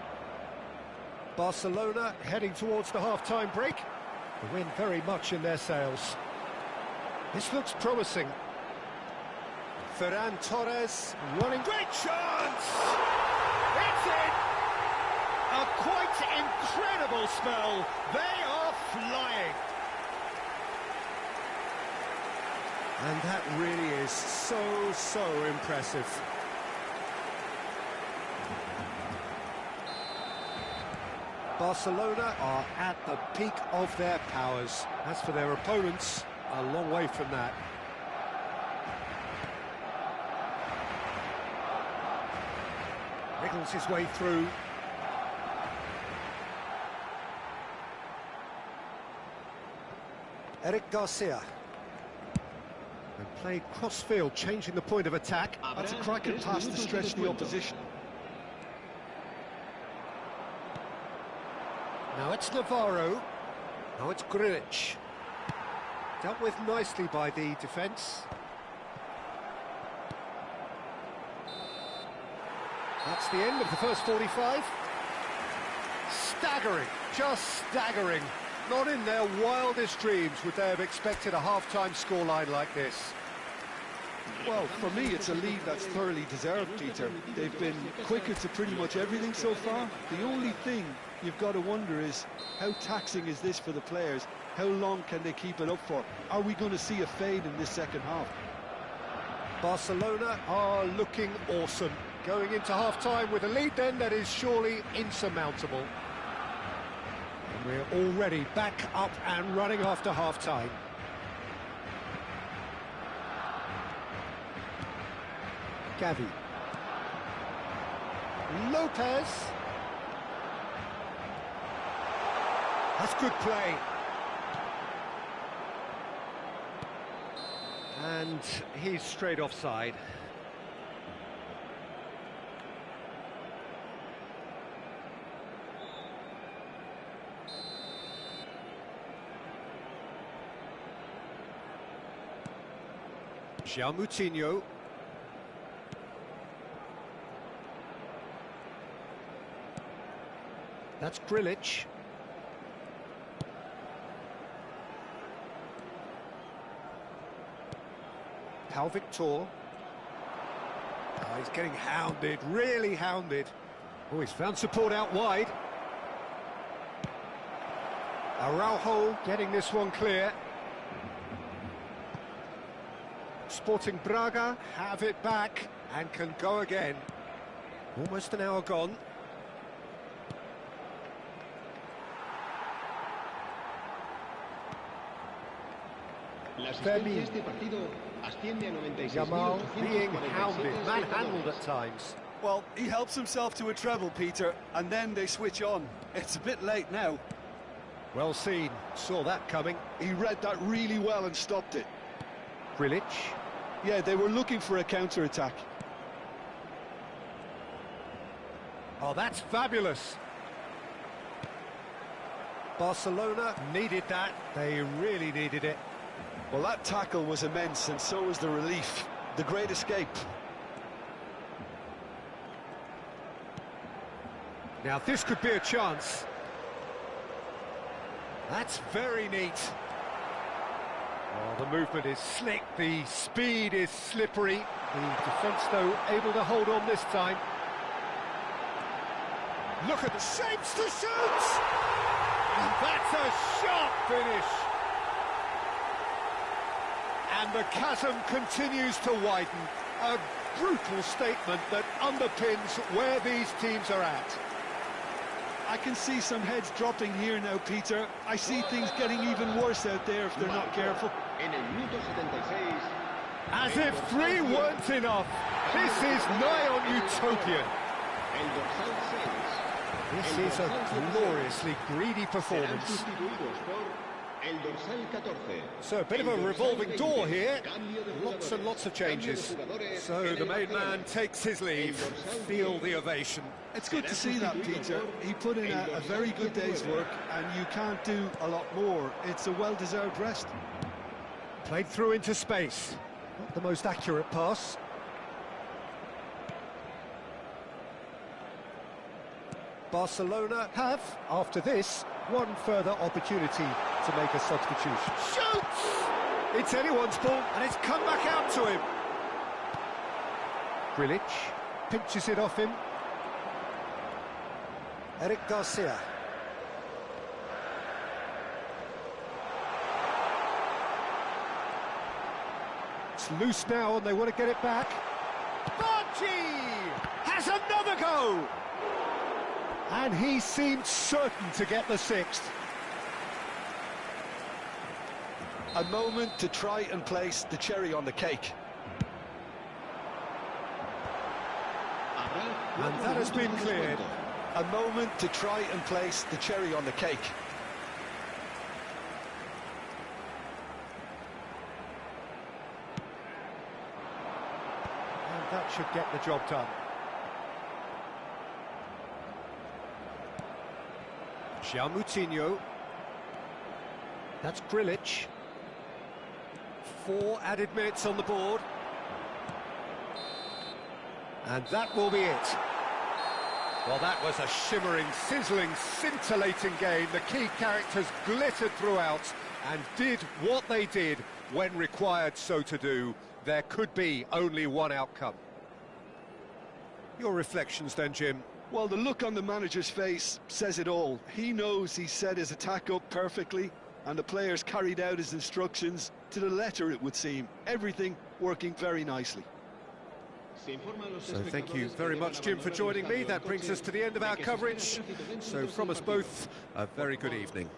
Barcelona heading towards the half-time break. The wind very much in their sails. This looks promising. Ferran Torres running. Great chance! It's in! A quite incredible spell. They are flying. And that really is so impressive. Barcelona are at the peak of their powers. As for their opponents, a long way from that. Wriggles his way through. Eric Garcia. And played cross-field, changing the point of attack. That's a cracking pass to stretch the opposition. Now it's Navarro. Now it's Grilic. Dealt with nicely by the defence. That's the end of the first 45. Staggering, just staggering. Not in their wildest dreams would they have expected a half-time scoreline like this. Well, for me, it's a lead that's thoroughly deserved, Peter. They've been quicker to pretty much everything so far. The only thing you've got to wonder is, how taxing is this for the players? How long can they keep it up for? Are we going to see a fade in this second half? Barcelona are looking awesome. Going into half-time with a lead then that is surely insurmountable. And we're already back up and running after half-time. Gavi. Lopez. That's good play. And he's straight offside. João Moutinho. That's Grilic. Pau Victor. Oh, he's getting hounded, really hounded. Oh, he's found support out wide. Araujo getting this one clear. Sporting Braga have it back and can go again. Almost an hour gone. Femi. Jamal being hounded, manhandled at times. Well, he helps himself to a treble, Peter, and then they switch on. It's a bit late now. Well seen, saw that coming. He read that really well and stopped it. Grilic. Yeah, they were looking for a counter-attack. Oh, that's fabulous. Barcelona needed that. They really needed it. Well, that tackle was immense, and so was the relief. The great escape. Now, this could be a chance. That's very neat. Oh, the movement is slick, the speed is slippery. The defence, though, able to hold on this time. Look at the shapes to shoot! And that's a sharp finish. And the chasm continues to widen. A brutal statement that underpins where these teams are at. I can see some heads dropping here now, Peter. I see things getting even worse out there if they're not careful. As if 3 weren't enough. This is nigh on utopian. This is a gloriously greedy performance. So a bit of a revolving door here. Lots and lots of changes. So the main man takes his leave. Feel the ovation. It's good to see that, Peter. He put in a very good day's work, and you can't do a lot more. It's a well-deserved rest. Played through into space. Not the most accurate pass. Barcelona have, after this, one further opportunity to make a substitution. Shoots! It's anyone's ball, and it's come back out to him. Grilic pinches it off him. Eric Garcia. It's loose now, and they want to get it back. Barchi has another go! And he seemed certain to get the sixth. A moment to try and place the cherry on the cake. And that has been cleared. A moment to try and place the cherry on the cake. And that should get the job done. Moutinho. That's Grilic. 4 added minutes on the board. And that will be it. Well, that was a shimmering, sizzling, scintillating game. The key characters glittered throughout and did what they did when required so to do. There could be only one outcome. Your reflections then, Jim? Well, the look on the manager's face says it all. He knows he set his attack up perfectly, and the players carried out his instructions to the letter, it would seem. Everything working very nicely. So thank you very much, Jim, for joining me. That brings us to the end of our coverage. So from us both, a very good evening.